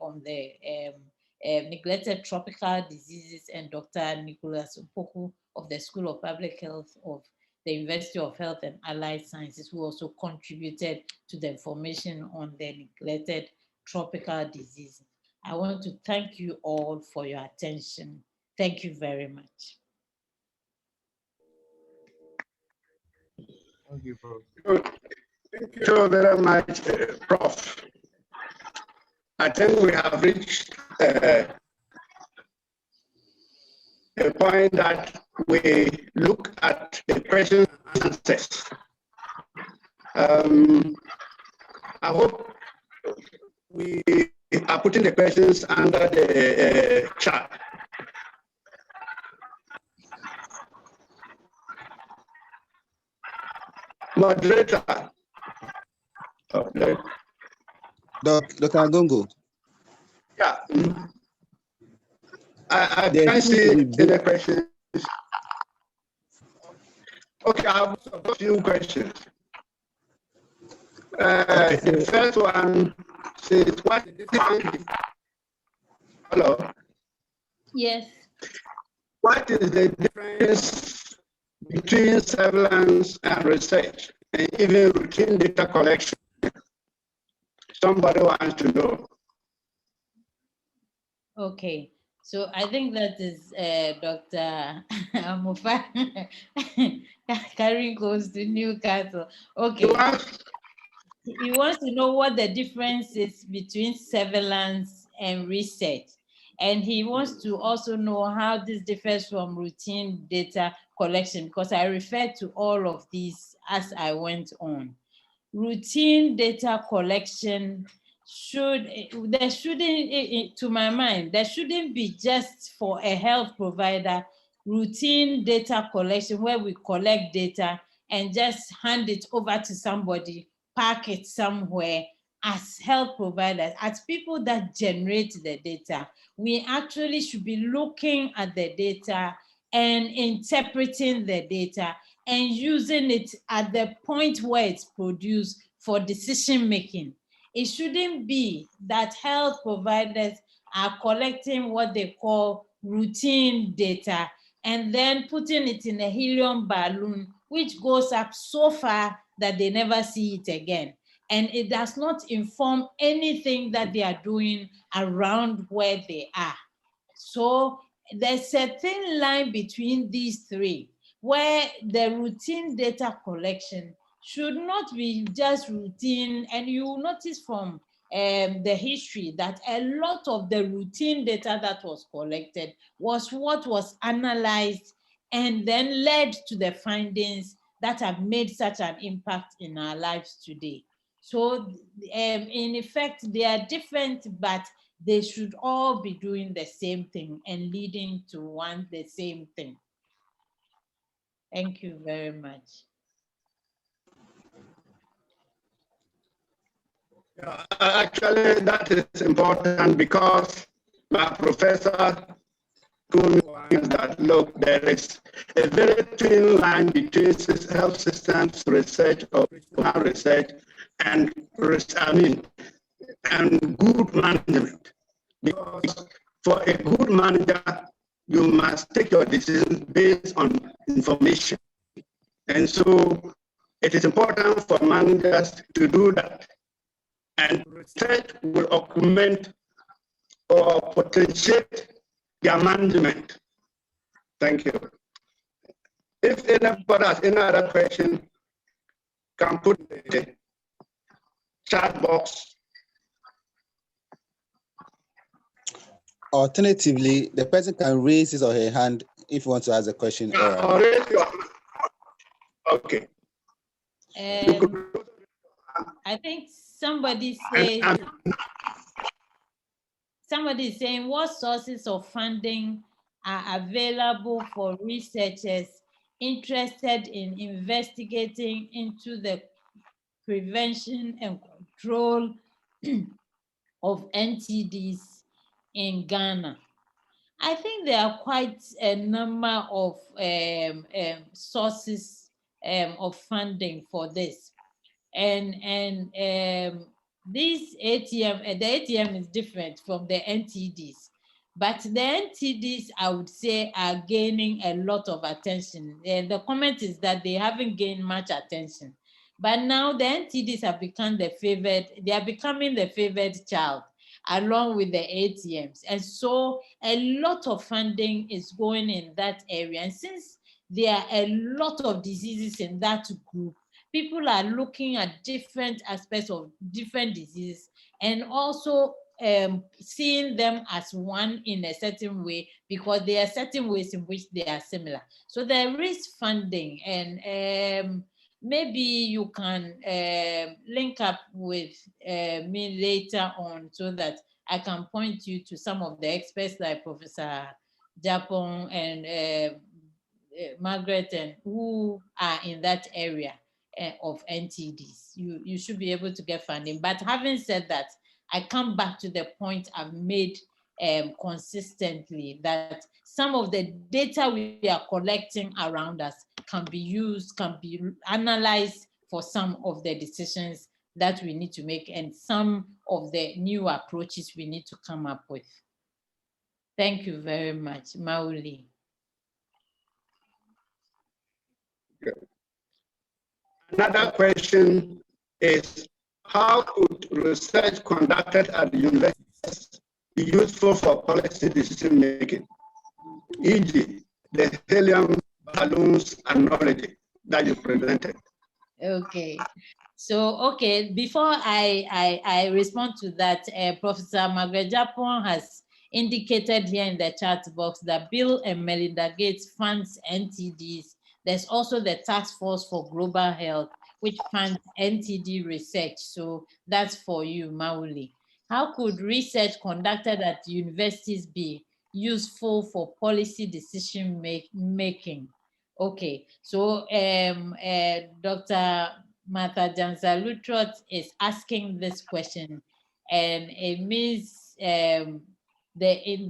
neglected tropical diseases, and Dr. Nicholas Mpoku of the School of Public Health of the University of Health and Allied Sciences, who also contributed to the information on the neglected tropical diseases. I want to thank you all for your attention. Thank you very much. Thank you, Prof. Thank you very much, Prof. I think we have reached a point that we look at the questions and answers. I hope we are putting the questions under the chat. Moderator. Dr. Agongo. Yeah. I can see the questions. Okay, I have a few questions. The first one says, what is the difference? Hello? Yes. What is the difference between surveillance and research, and even routine data collection? Somebody wants to know. Okay. So I think that is Dr. Amufa carrying goes to Newcastle. Okay. He wants to know what the difference is between surveillance and research. And he wants to also know how this differs from routine data collection, because I referred to all of these as I went on. Routine data collection there shouldn't, to my mind, there shouldn't be just for a health provider routine data collection where we collect data and just hand it over to somebody, park it somewhere. As health providers, as people that generate the data, we actually should be looking at the data and interpreting the data and using it at the point where it's produced for decision making. It shouldn't be that health providers are collecting what they call routine data and then putting it in a helium balloon, which goes up so far that they never see it again. And it does not inform anything that they are doing around where they are. So there's a thin line between these three, where the routine data collection should not be just routine. And you will notice from the history that a lot of the routine data that was collected was what was analyzed and then led to the findings that have made such an impact in our lives today. So in effect, they are different, but they should all be doing the same thing and leading to the same thing. Thank you very much. Actually, that is important because my professor told me that, look, there is a very thin line between health systems research or research and and good management. Because for a good manager, you must take your decisions based on information. And so it is important for managers to do that. And research will augment or potentiate their management. Thank you. If anybody has any other question, can put the chat box. Alternatively, the person can raise his or her hand if you want to ask a question. Okay. I think somebody is saying what sources of funding are available for researchers interested in investigating into the prevention and control of NTDs in Ghana. I think there are quite a number of sources of funding for this. And this ATM, the ATM is different from the NTDs. But the NTDs, I would say, are gaining a lot of attention. And the comment is that they haven't gained much attention. But now the NTDs have become they are becoming the favored child, along with the ATMs. And so a lot of funding is going in that area. And since there are a lot of diseases in that group, people are looking at different aspects of different diseases and also seeing them as one in a certain way, because there are certain ways in which they are similar. So there is funding, and maybe you can link up with me later on so that I can point you to some of the experts like Professor Japon and Margaret, and who are in that area of NTDs. You should be able to get funding. But having said that, I come back to the point I've made consistently, that some of the data we are collecting around us can be used, can be analyzed for some of the decisions that we need to make and some of the new approaches we need to come up with. Thank you very much, Mauli. Another question is, how could research conducted at the universities be useful for policy decision making, e.g. the helium balloons analogy that you presented? Okay. So, before I respond to that, Professor Margaret Japon has indicated here in the chat box that Bill and Melinda Gates funds NTDs. There's also the Task Force for Global Health, which funds NTD research. So that's for you, Mauli. How could research conducted at universities be useful for policy decision making? Okay, so Dr. Martha Jansa-Lutrot is asking this question, and it means the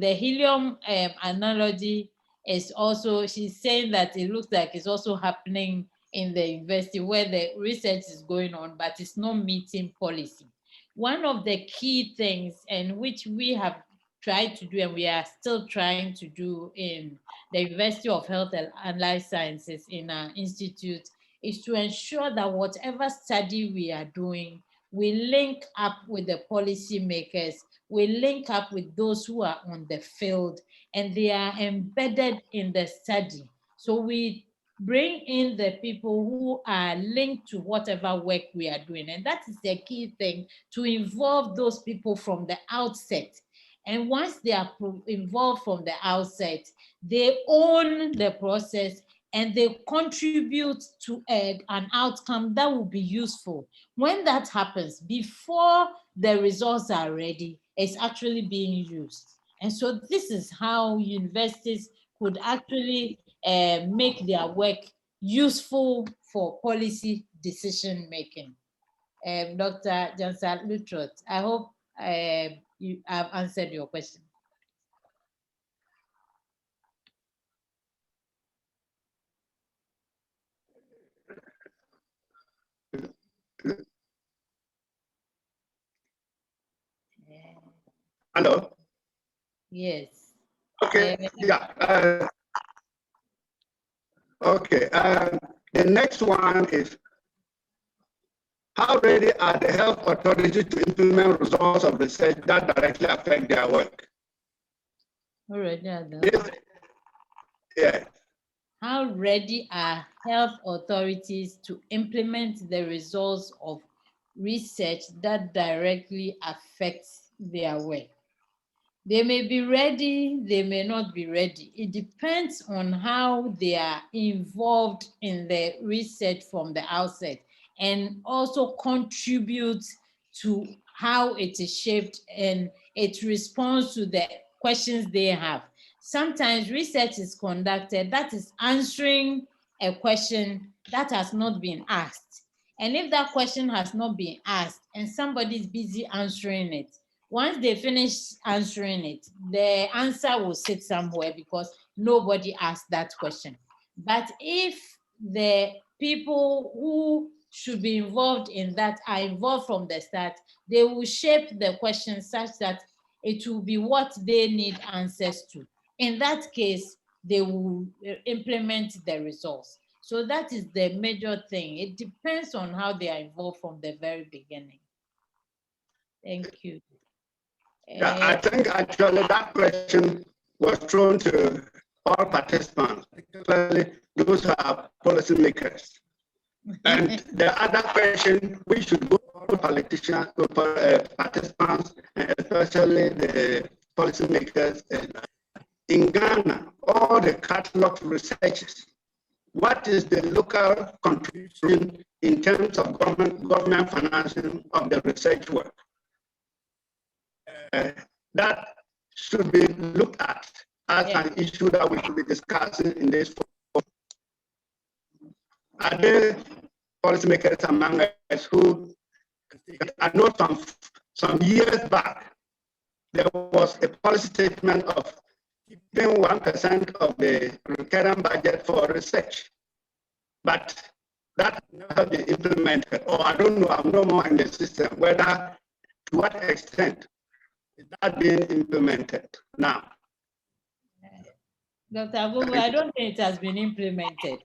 helium analogy is also, she's saying that it looks like it's also happening in the university where the research is going on, but it's not meeting policy. One of the key things, and which we have tried to do and we are still trying to do in the University of Health and Life Sciences in our institute, is to ensure that whatever study we are doing, we link up with the policymakers, we link up with those who are on the field, and they are embedded in the study. So we bring in the people who are linked to whatever work we are doing. And that is the key thing, to involve those people from the outset. And once they are involved from the outset, they own the process and they contribute to an outcome that will be useful. When that happens, before the results are ready, it's actually being used. And so this is how universities could actually make their work useful for policy decision making. Dr. Jansal Lutrot, I hope you have answered your question. Hello? Yes. Okay, yeah. Okay, the next one is, how ready are the health authorities to implement results of research that directly affect their work? Already. Yeah. How ready are health authorities to implement the results of research that directly affects their work? They may be ready, they may not be ready. It depends on how they are involved in the research from the outset, and also contribute to how it is shaped and it responds to the questions they have. Sometimes research is conducted that is answering a question that has not been asked. And if that question has not been asked and somebody is busy answering it, once they finish answering it, the answer will sit somewhere because nobody asked that question. But if the people who should be involved in that are involved from the start, they will shape the question such that it will be what they need answers to. In that case, they will implement the results. So that is the major thing. It depends on how they are involved from the very beginning. Thank you. Yeah, I think actually that question was thrown to all participants, particularly those who are policymakers. And the other question, we should go to politicians, participants, and especially the policymakers. In Ghana, all the catalog researches, what is the local contribution in terms of government financing of the research work? That should be looked at as an issue that we should be discussing in this forum. Are there policymakers among us who, I know some years back, there was a policy statement of keeping 1% of the recurrent budget for research, but that never been implemented, or I don't know, I'm no more in the system, whether to what extent is that being implemented now? Dr. Abubu, I don't think it has been implemented.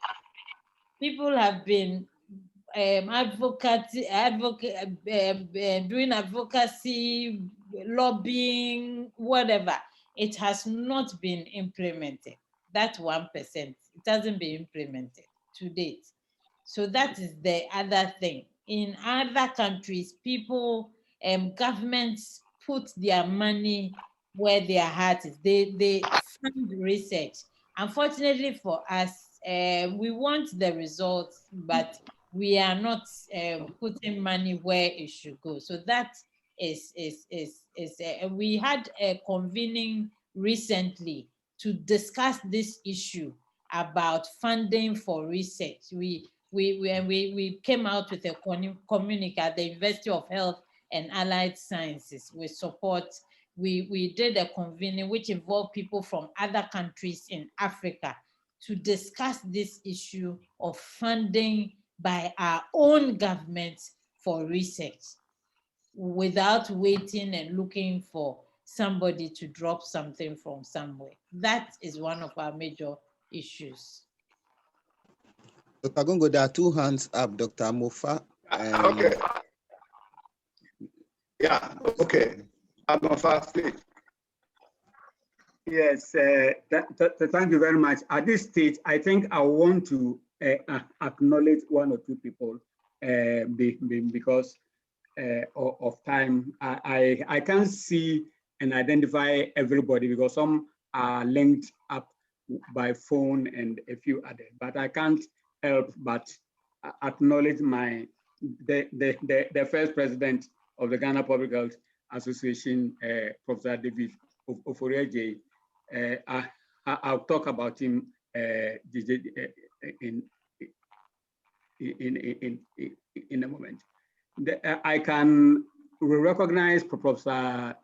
People have been doing advocacy, lobbying, whatever. It has not been implemented. That 1%, it hasn't been implemented to date. So that is the other thing. In other countries, people, governments put their money where their heart is. They fund research. Unfortunately for us, we want the results, but we are not putting money where it should go. So that is we had a convening recently to discuss this issue about funding for research. We came out with a communique at the University of Health and Allied Sciences with support we did a convening which involved people from other countries in Africa to discuss this issue of funding by our own governments for research without waiting and looking for somebody to drop something from somewhere. That is one of our major issues. Dr. Gongo, there are two hands up, Dr. Mofa. Okay. Yeah, okay. Mofa, please. Yes, thank you very much. At this stage, I think I want to acknowledge one or two people because of time. I can't see and identify everybody because some are linked up by phone and a few others, but I can't help but acknowledge the first president of the Ghana Public Health Association, Professor David Oforiaje. I'll talk about him in a moment. I can recognize Professor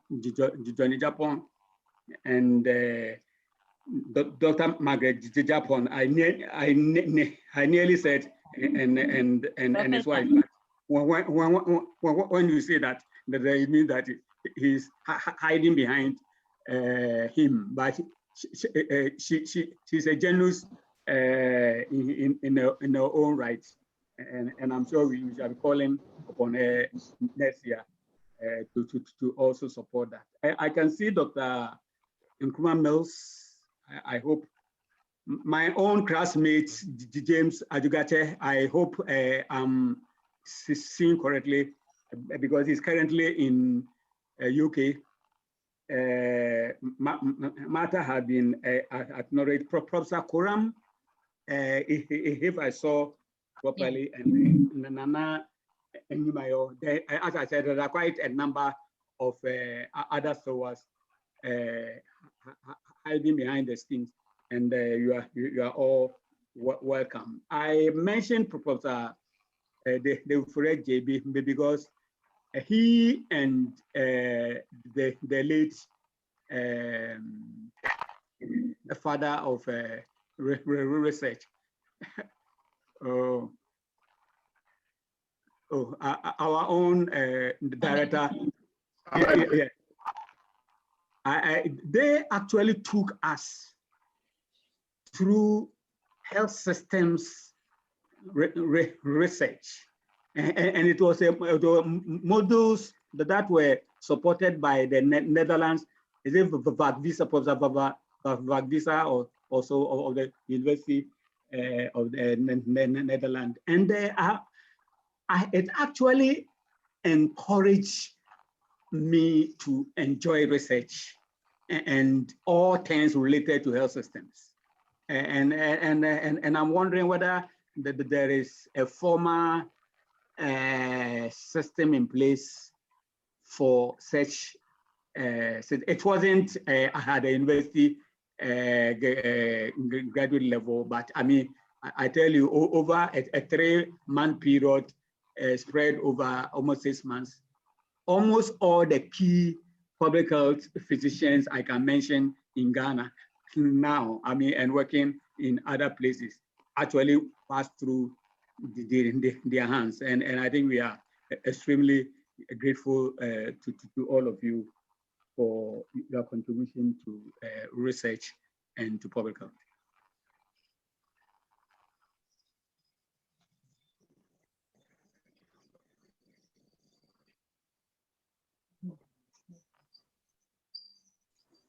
Johnny Japon and Dr. Margaret Japon. I nearly said and his wife. When you say that it means that he's hiding behind him, but she's a genius in her own right, and I'm sure we shall be calling upon her next year to also support that. I can see Dr. Nkrumah Mills. I hope my own classmate James Adjugate. I hope I'm seeing correctly because he's currently in UK. Matter had been acknowledged. Professor Koram, if I saw properly, and Nana and Yumayo, as I said, there are quite a number of other sewers hiding behind the scenes, and you are all welcome. I mentioned Professor the Fred JB because he and the late the father of research, our own director, they actually took us through health systems research. And it was models that were supported by the Netherlands. Is it Vacvisa, or also of the University of the Netherlands? And it actually encouraged me to enjoy research and all things related to health systems. And I'm wondering whether there is a formal system in place for such. It wasn't at the university graduate level, but I mean, I tell you, over a 3-month period spread over almost 6 months, almost all the key public health physicians I can mention in Ghana now, I mean, and working in other places, actually pass through their hands. And I think we are extremely grateful to all of you for your contribution to research and to public health.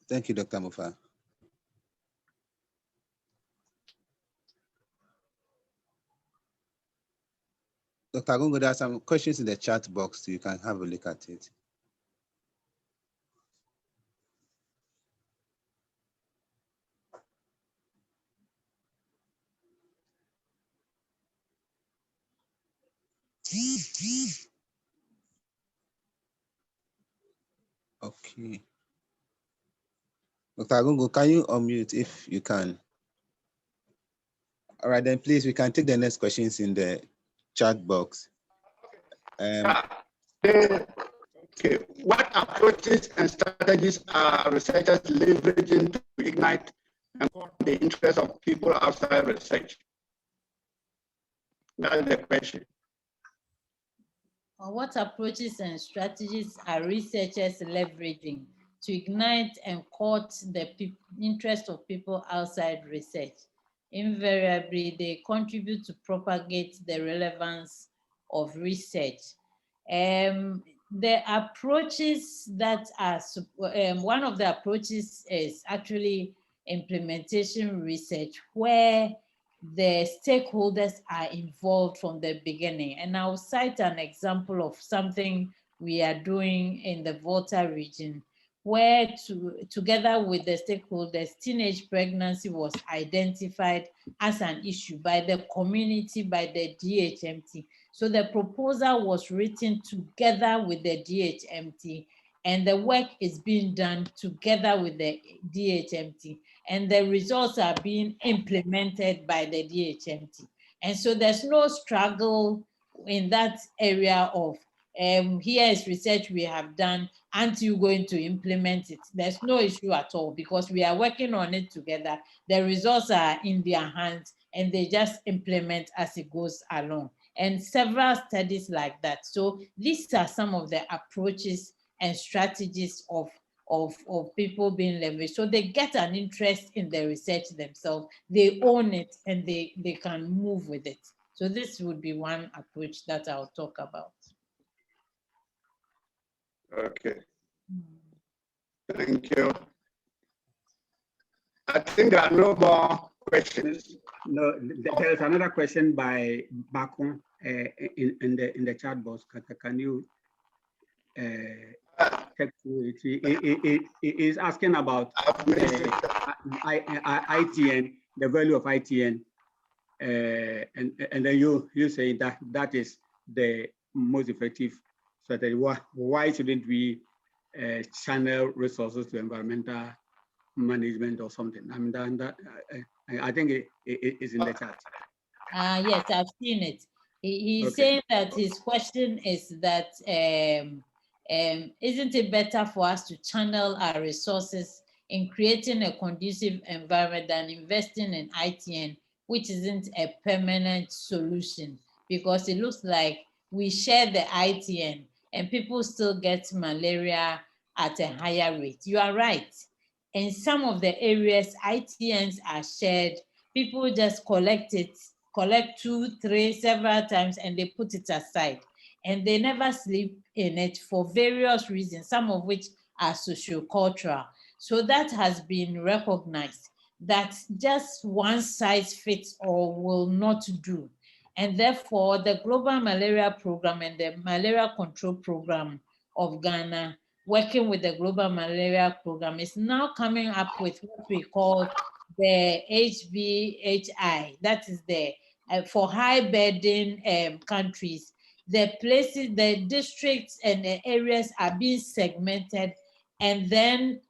Thank you, Dr. Mofa. Dr. Gongo, there are some questions in the chat box, so you can have a look at it. Okay. Dr. Gongo, can you unmute if you can? All right, then please, we can take the next questions in the chat box. The Okay, what approaches and strategies are researchers leveraging to ignite and support the interest of people outside research? That's the question. What approaches and strategies are researchers leveraging to ignite and court the interest of people outside research? Invariably, they contribute to propagate the relevance of research. The approaches that are, one of the approaches is actually implementation research, where the stakeholders are involved from the beginning. And I'll cite an example of something we are doing in the Volta region, where together with the stakeholders, teenage pregnancy was identified as an issue by the community, by the DHMT. So the proposal was written together with the DHMT, and the work is being done together with the DHMT, and the results are being implemented by the DHMT. And so there's no struggle in that area of here is research we have done, aren't you going to implement it? There's no issue at all because we are working on it together. The results are in their hands and they just implement as it goes along. And several studies like that. So these are some of the approaches and strategies of people being leveraged. So they get an interest in the research themselves, they own it, and they can move with it. So this would be one approach that I'll talk about. Okay. Thank you. I think there are no more questions. No, there's another question by Bakon in the chat box. Can you check through it? It is asking about ITN, the value of ITN, and then you say that is the most effective strategy. Why shouldn't we channel resources to environmental management or something? I mean, I think it is in the chat. Yes, I've seen it. He's Okay. saying that his question is that isn't it better for us to channel our resources in creating a conducive environment than investing in ITN, which isn't a permanent solution? Because it looks like we share the ITN and people still get malaria at a higher rate. You are right. In some of the areas, ITNs are shared. People just collect 2, 3, several times, and they put it aside. And they never sleep in it for various reasons, some of which are sociocultural. So that has been recognized that just one size fits all will not do. And therefore, the Global Malaria Program and the Malaria Control Program of Ghana, working with the Global Malaria Program, is now coming up with what we call the HVHI. That is the for high burden countries. The places, the districts and the areas are being segmented, and then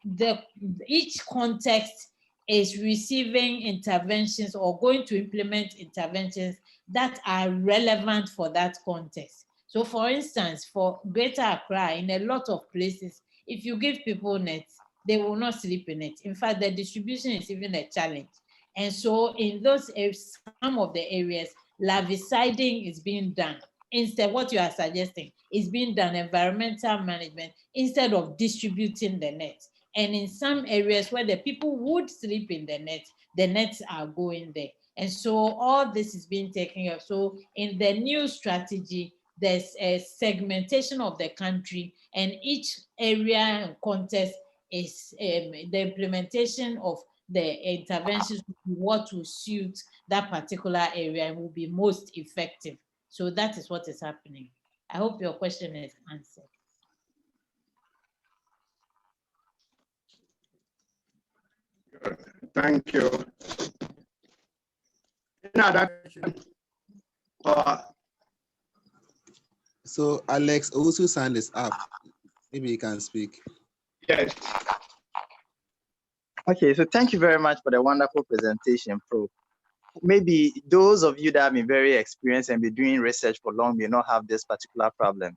each context is receiving interventions or going to implement interventions that are relevant for that context. So for instance, for Greater Accra, in a lot of places, if you give people nets, they will not sleep in it. In fact, the distribution is even a challenge. And so in those areas, some of the areas, larviciding is being done. Instead, what you are suggesting is being done, environmental management, instead of distributing the net. And in some areas where the people would sleep in the nets are going there. And so all this is being taken up. So in the new strategy, there's a segmentation of the country, and each area and context is the implementation of the interventions, what will suit that particular area and will be most effective. So that is what is happening. I hope your question is answered. Thank you. Another question? So Alex Owusu's hand is up. Maybe you can speak. Yes. Okay, so thank you very much for the wonderful presentation, Pro. Maybe those of you that have been very experienced and been doing research for long may not have this particular problem.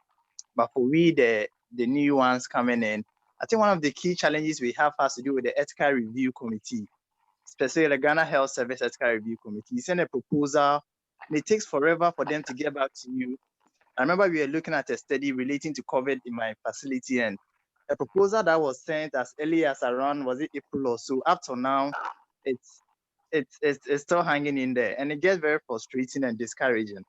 But for we, the the new ones coming in. I think one of the key challenges we have has to do with the ethical review committee, especially the Ghana Health Service Ethical Review Committee. You send a proposal, and it takes forever for them to get back to you. I remember we were looking at a study relating to COVID in my facility, and a proposal that was sent as early as around, was it April or so, up to now, it's still hanging in there, and it gets very frustrating and discouraging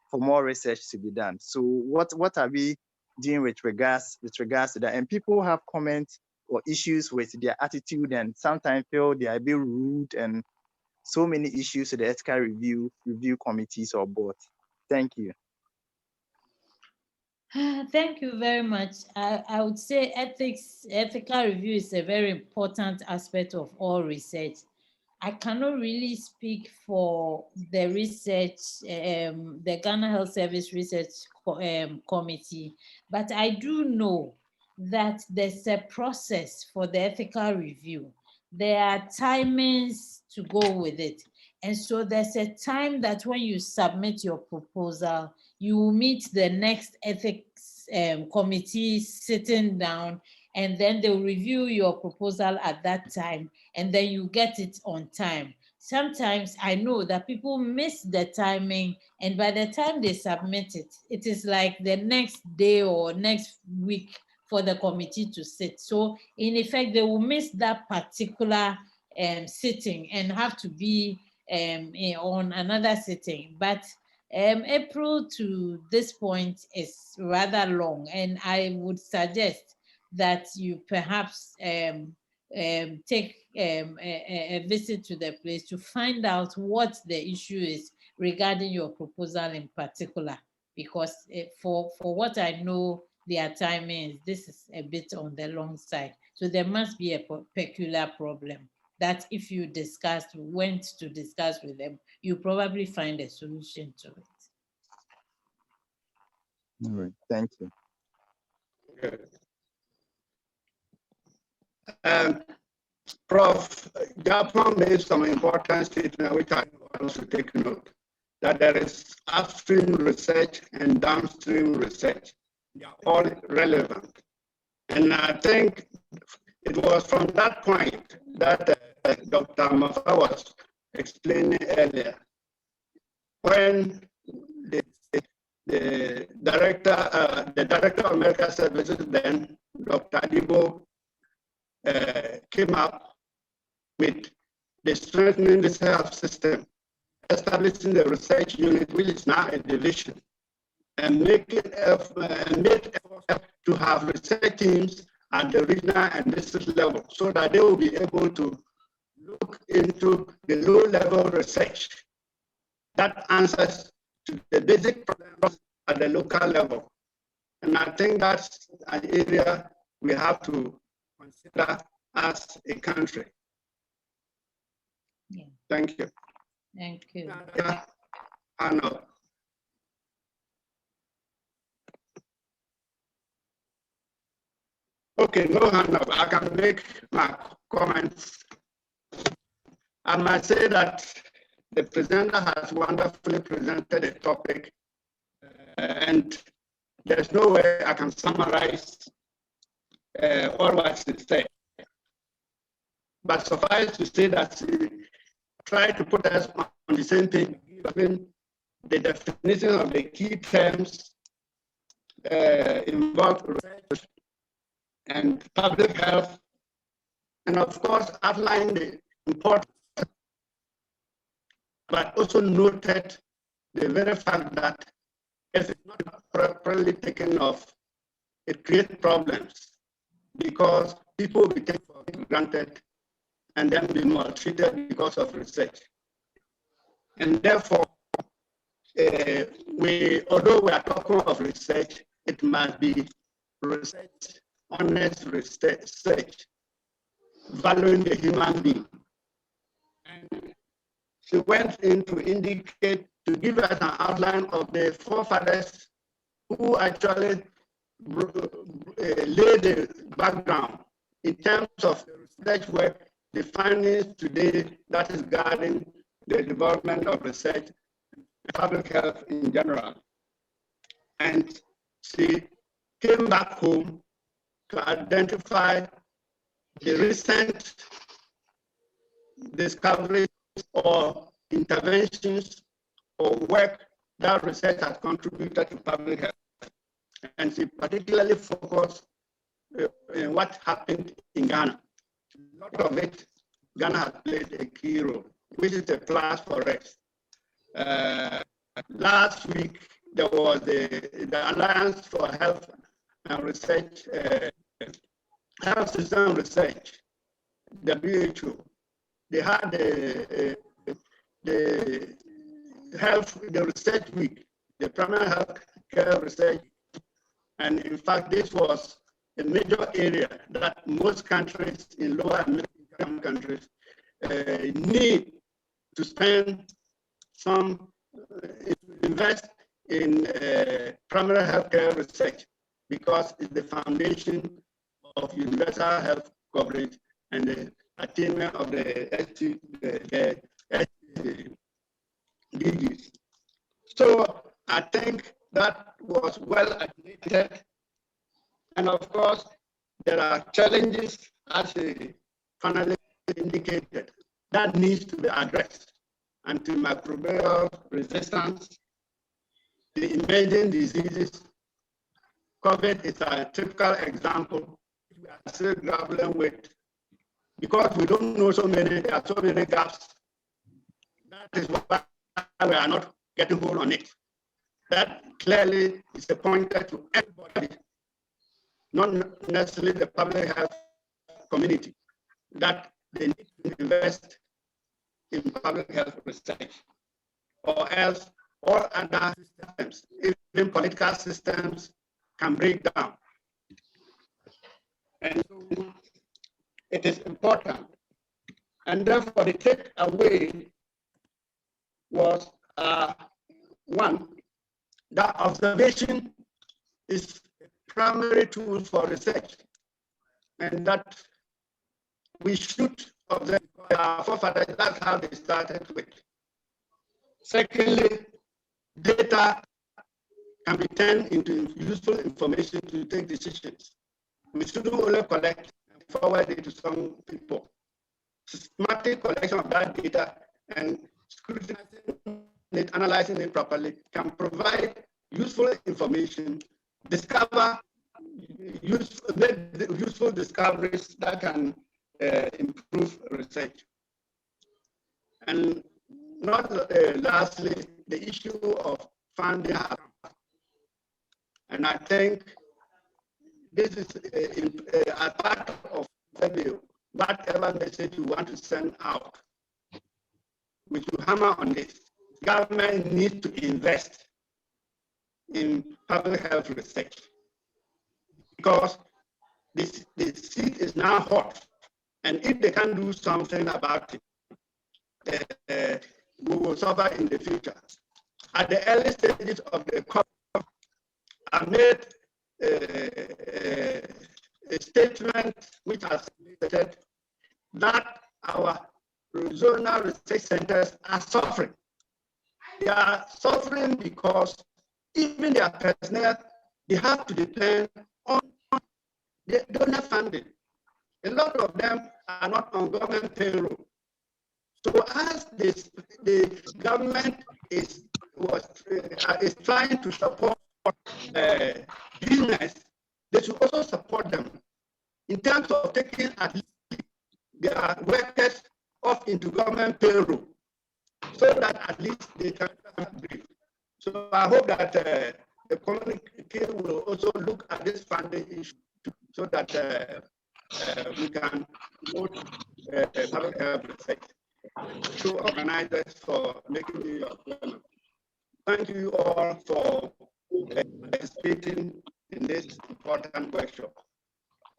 for more research to be done. So what are we doing with regards to that? And people have comments or issues with their attitude, and sometimes feel they are a bit rude, and so many issues to the ethical review committees or boards. Thank you. Thank you very much. I would say ethical review is a very important aspect of all research. I cannot really speak for the research, the Ghana Health Service Research Committee, but I do know that there's a process for the ethical review. There are timings to go with it. And so there's a time that when you submit your proposal, you will meet the next ethics committee sitting down, and then they'll review your proposal at that time, and then you get it on time. Sometimes I know that people miss the timing, and by the time they submit it, it is like the next day or next week for the committee to sit. So in effect, they will miss that particular sitting and have to be on another sitting. But April to this point is rather long, and I would suggest that you perhaps take a visit to the place to find out what the issue is regarding your proposal in particular, because for what I know, their timing is, this is a bit on the long side. So there must be a peculiar problem that if you went to discuss with them, you probably find a solution to it. All right, thank you. Prof. Japan made some important statement which I want to take note, that there is upstream research and downstream research. They are all relevant. And I think it was from that point that Dr. Mafa was explaining earlier, when the director of medical services then, Dr. Adibo, came up with the strengthening the health system, establishing the research unit, which is now a division, and made effort to have research teams at the regional and district level so that they will be able to look into the low-level research that answers to the basic problems at the local level. And I think that's an area we have to consider as a country. Yeah. Thank you. Thank you. Yeah, I know. Okay, no hand up. I can make my comments. I must say that the presenter has wonderfully presented the topic, and there's no way I can summarize all what she said. But suffice to say that she tried to put us on the same page, given the definition of the key terms involved research and public health, and of course outlined the importance, but also noted the very fact that if it's not properly taken off, it creates problems because people will be taken for granted and then be maltreated because of research. And therefore, although we are talking of research, it must be research, honest research, valuing the human being. And she went in to indicate, to give us an outline of the forefathers who actually laid the background in terms of research work, the findings today that is guiding the development of research and public health in general. And she came back home to identify the recent discoveries or interventions or work that research has contributed to public health. And she particularly focused on what happened in Ghana. A lot of it, Ghana has played a key role, which is a plus for us. Last week, there was the Alliance for Health and Research, Health System Research, WHO. They had the research week, the primary health care research. And in fact, this was a major area that most countries in lower and middle income countries need to spend some, invest in primary healthcare research, because it's the foundation of universal health coverage and the attainment of the SDGs. So I think that was well admitted. And of course, there are challenges, as the panelists indicated, that needs to be addressed. Antimicrobial resistance, the emerging diseases. COVID is a typical example we are still grappling with, because we don't know so many, there are so many gaps. That is why we are not getting hold on it. That clearly is a pointer to everybody, not necessarily the public health community, that they need to invest in public health research, or else all other systems, even political systems, can break down. And so it is important. And therefore, the takeaway was one, that observation is a primary tool for research, and that we should observe our forefathers. That's how they started with. Secondly, data can be turned into useful information to take decisions. We shouldn't only collect and forward it to some people. Systematic collection of that data and scrutinizing it, analyzing it properly, can provide useful information, discover useful discoveries that can improve research. And not lastly, the issue of funding. And I think this is a part of whatever message you want to send out. We should hammer on this. Government needs to invest in public health research, because the seat is now hot, and if they can do something about it, we will suffer in the future. At the early stages of the COVID, I made a statement which has stated that our regional research centers are suffering. They are suffering because even their personnel, they have to depend on the donor funding. A lot of them are not on government payroll. So as the government is trying to support business, they should also support them in terms of taking at least their workers off into government payroll, so that at least they can breathe. So I hope that the community will also look at this funding issue, so that we can promote public health research. To organizers for making me your appointment. Thank you all for participating in this important workshop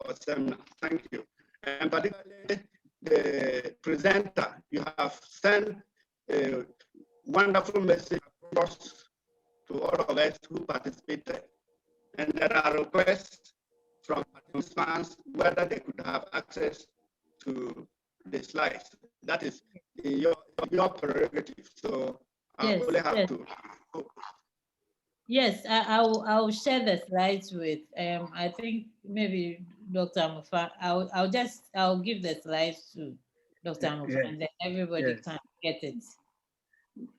or seminar. Thank you. And particularly the presenter, you have sent a wonderful message across to all of us who participated. And there are requests from participants whether they could have access to the slides. That is your prerogative. So I only have to. Yes, I'll share the slides with I think maybe Dr. Amufa. I'll give the slides to Dr. Amufa, Yes, and then everybody yes. can get it.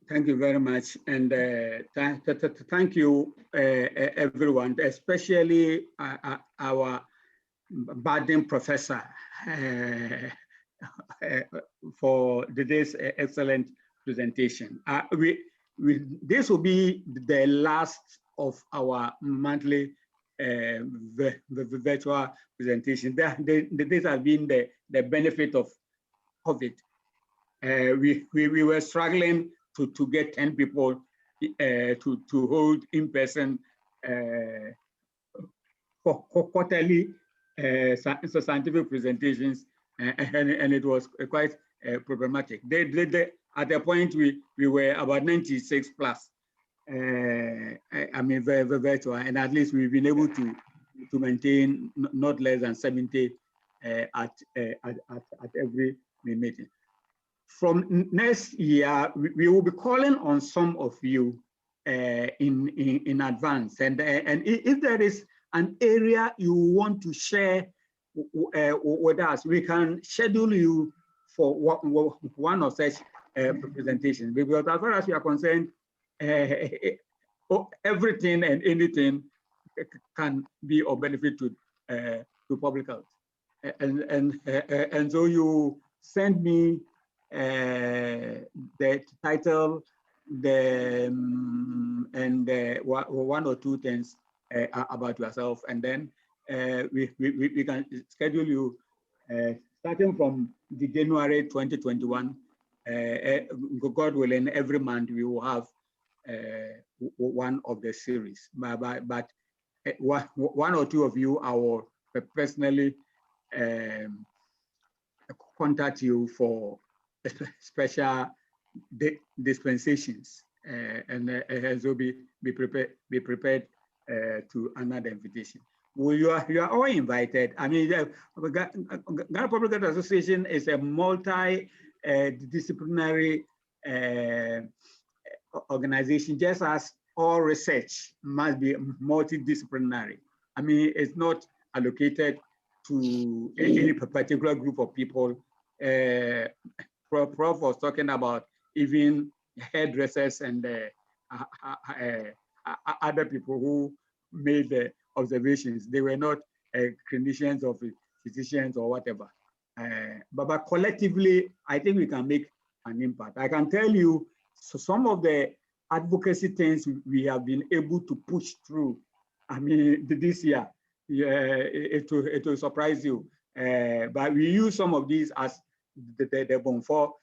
Thank you very much, and thank you, everyone, especially our budding professor for today's excellent presentation. This will be the last of our monthly virtual presentation. This has been the benefit of COVID. We were struggling to get 10 people to hold in-person quarterly scientific presentations, and it was quite problematic. At the point we were about 96 plus. I mean, very virtual, and at least we've been able to maintain not less than 70 at every meeting. From next year, we will be calling on some of you in advance, and if there is an area you want to share with us, we can schedule you for one of such presentations. Because as far as we are concerned, everything and anything can be of benefit to public health, and so you send me the title, and one or two things about yourself, and then we can schedule you starting from the January 2021. God willing, every month we will have one of the series. But one or two of you, I will personally contact you for special dispensations, and so be prepared to another invitation. Well, you are all invited. I mean, Ghana Public Health Association is a multi-disciplinary organization, just as all research must be multidisciplinary. I mean, it's not allocated to any particular group of people. Prof was talking about even hairdressers and other people who made the observations. They were not clinicians or physicians or whatever. But collectively, I think we can make an impact. I can tell you, so some of the advocacy things we have been able to push through. I mean, this year, it will surprise you. But we use some of these as the bone for.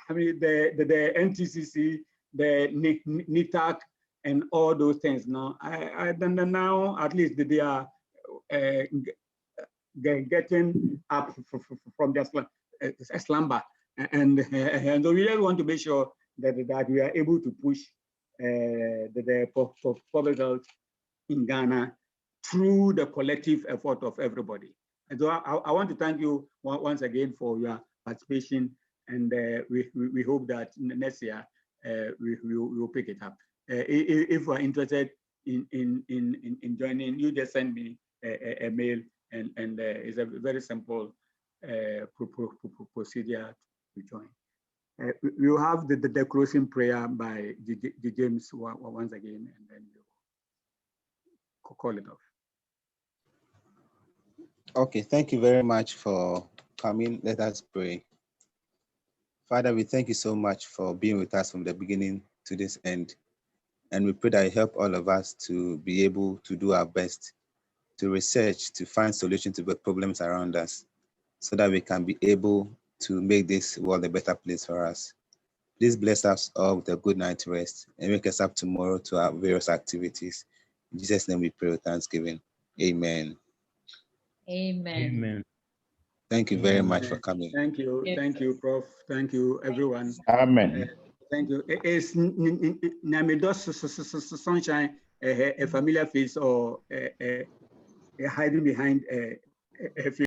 I mean, the NTCC, the NITAC, and all those things. Now, now at least they are getting up from their slumber, and so we just want to make sure that we are able to push the public health in Ghana through the collective effort of everybody. And so I want to thank you once again for your participation, and we hope that next year we will pick it up. If you are interested in joining, you just send me a mail, and it's a very simple procedure to join. We will have the closing prayer by the James once again, and then we'll call it off. Okay, thank you very much for coming. Let us pray. Father, we thank you so much for being with us from the beginning to this end. And we pray that you help all of us to be able to do our best to research, to find solutions to the problems around us, so that we can be able to make this world a better place for us. Please bless us all with a good night's rest and wake us up tomorrow to our various activities. In Jesus' name we pray with thanksgiving. Amen. Amen. Amen. Thank you very much for coming. Thank you. Yes. Thank you, Prof. Thank you, everyone. Amen. Thank you. It's Namidos Sunshine, a familiar face, or hiding behind a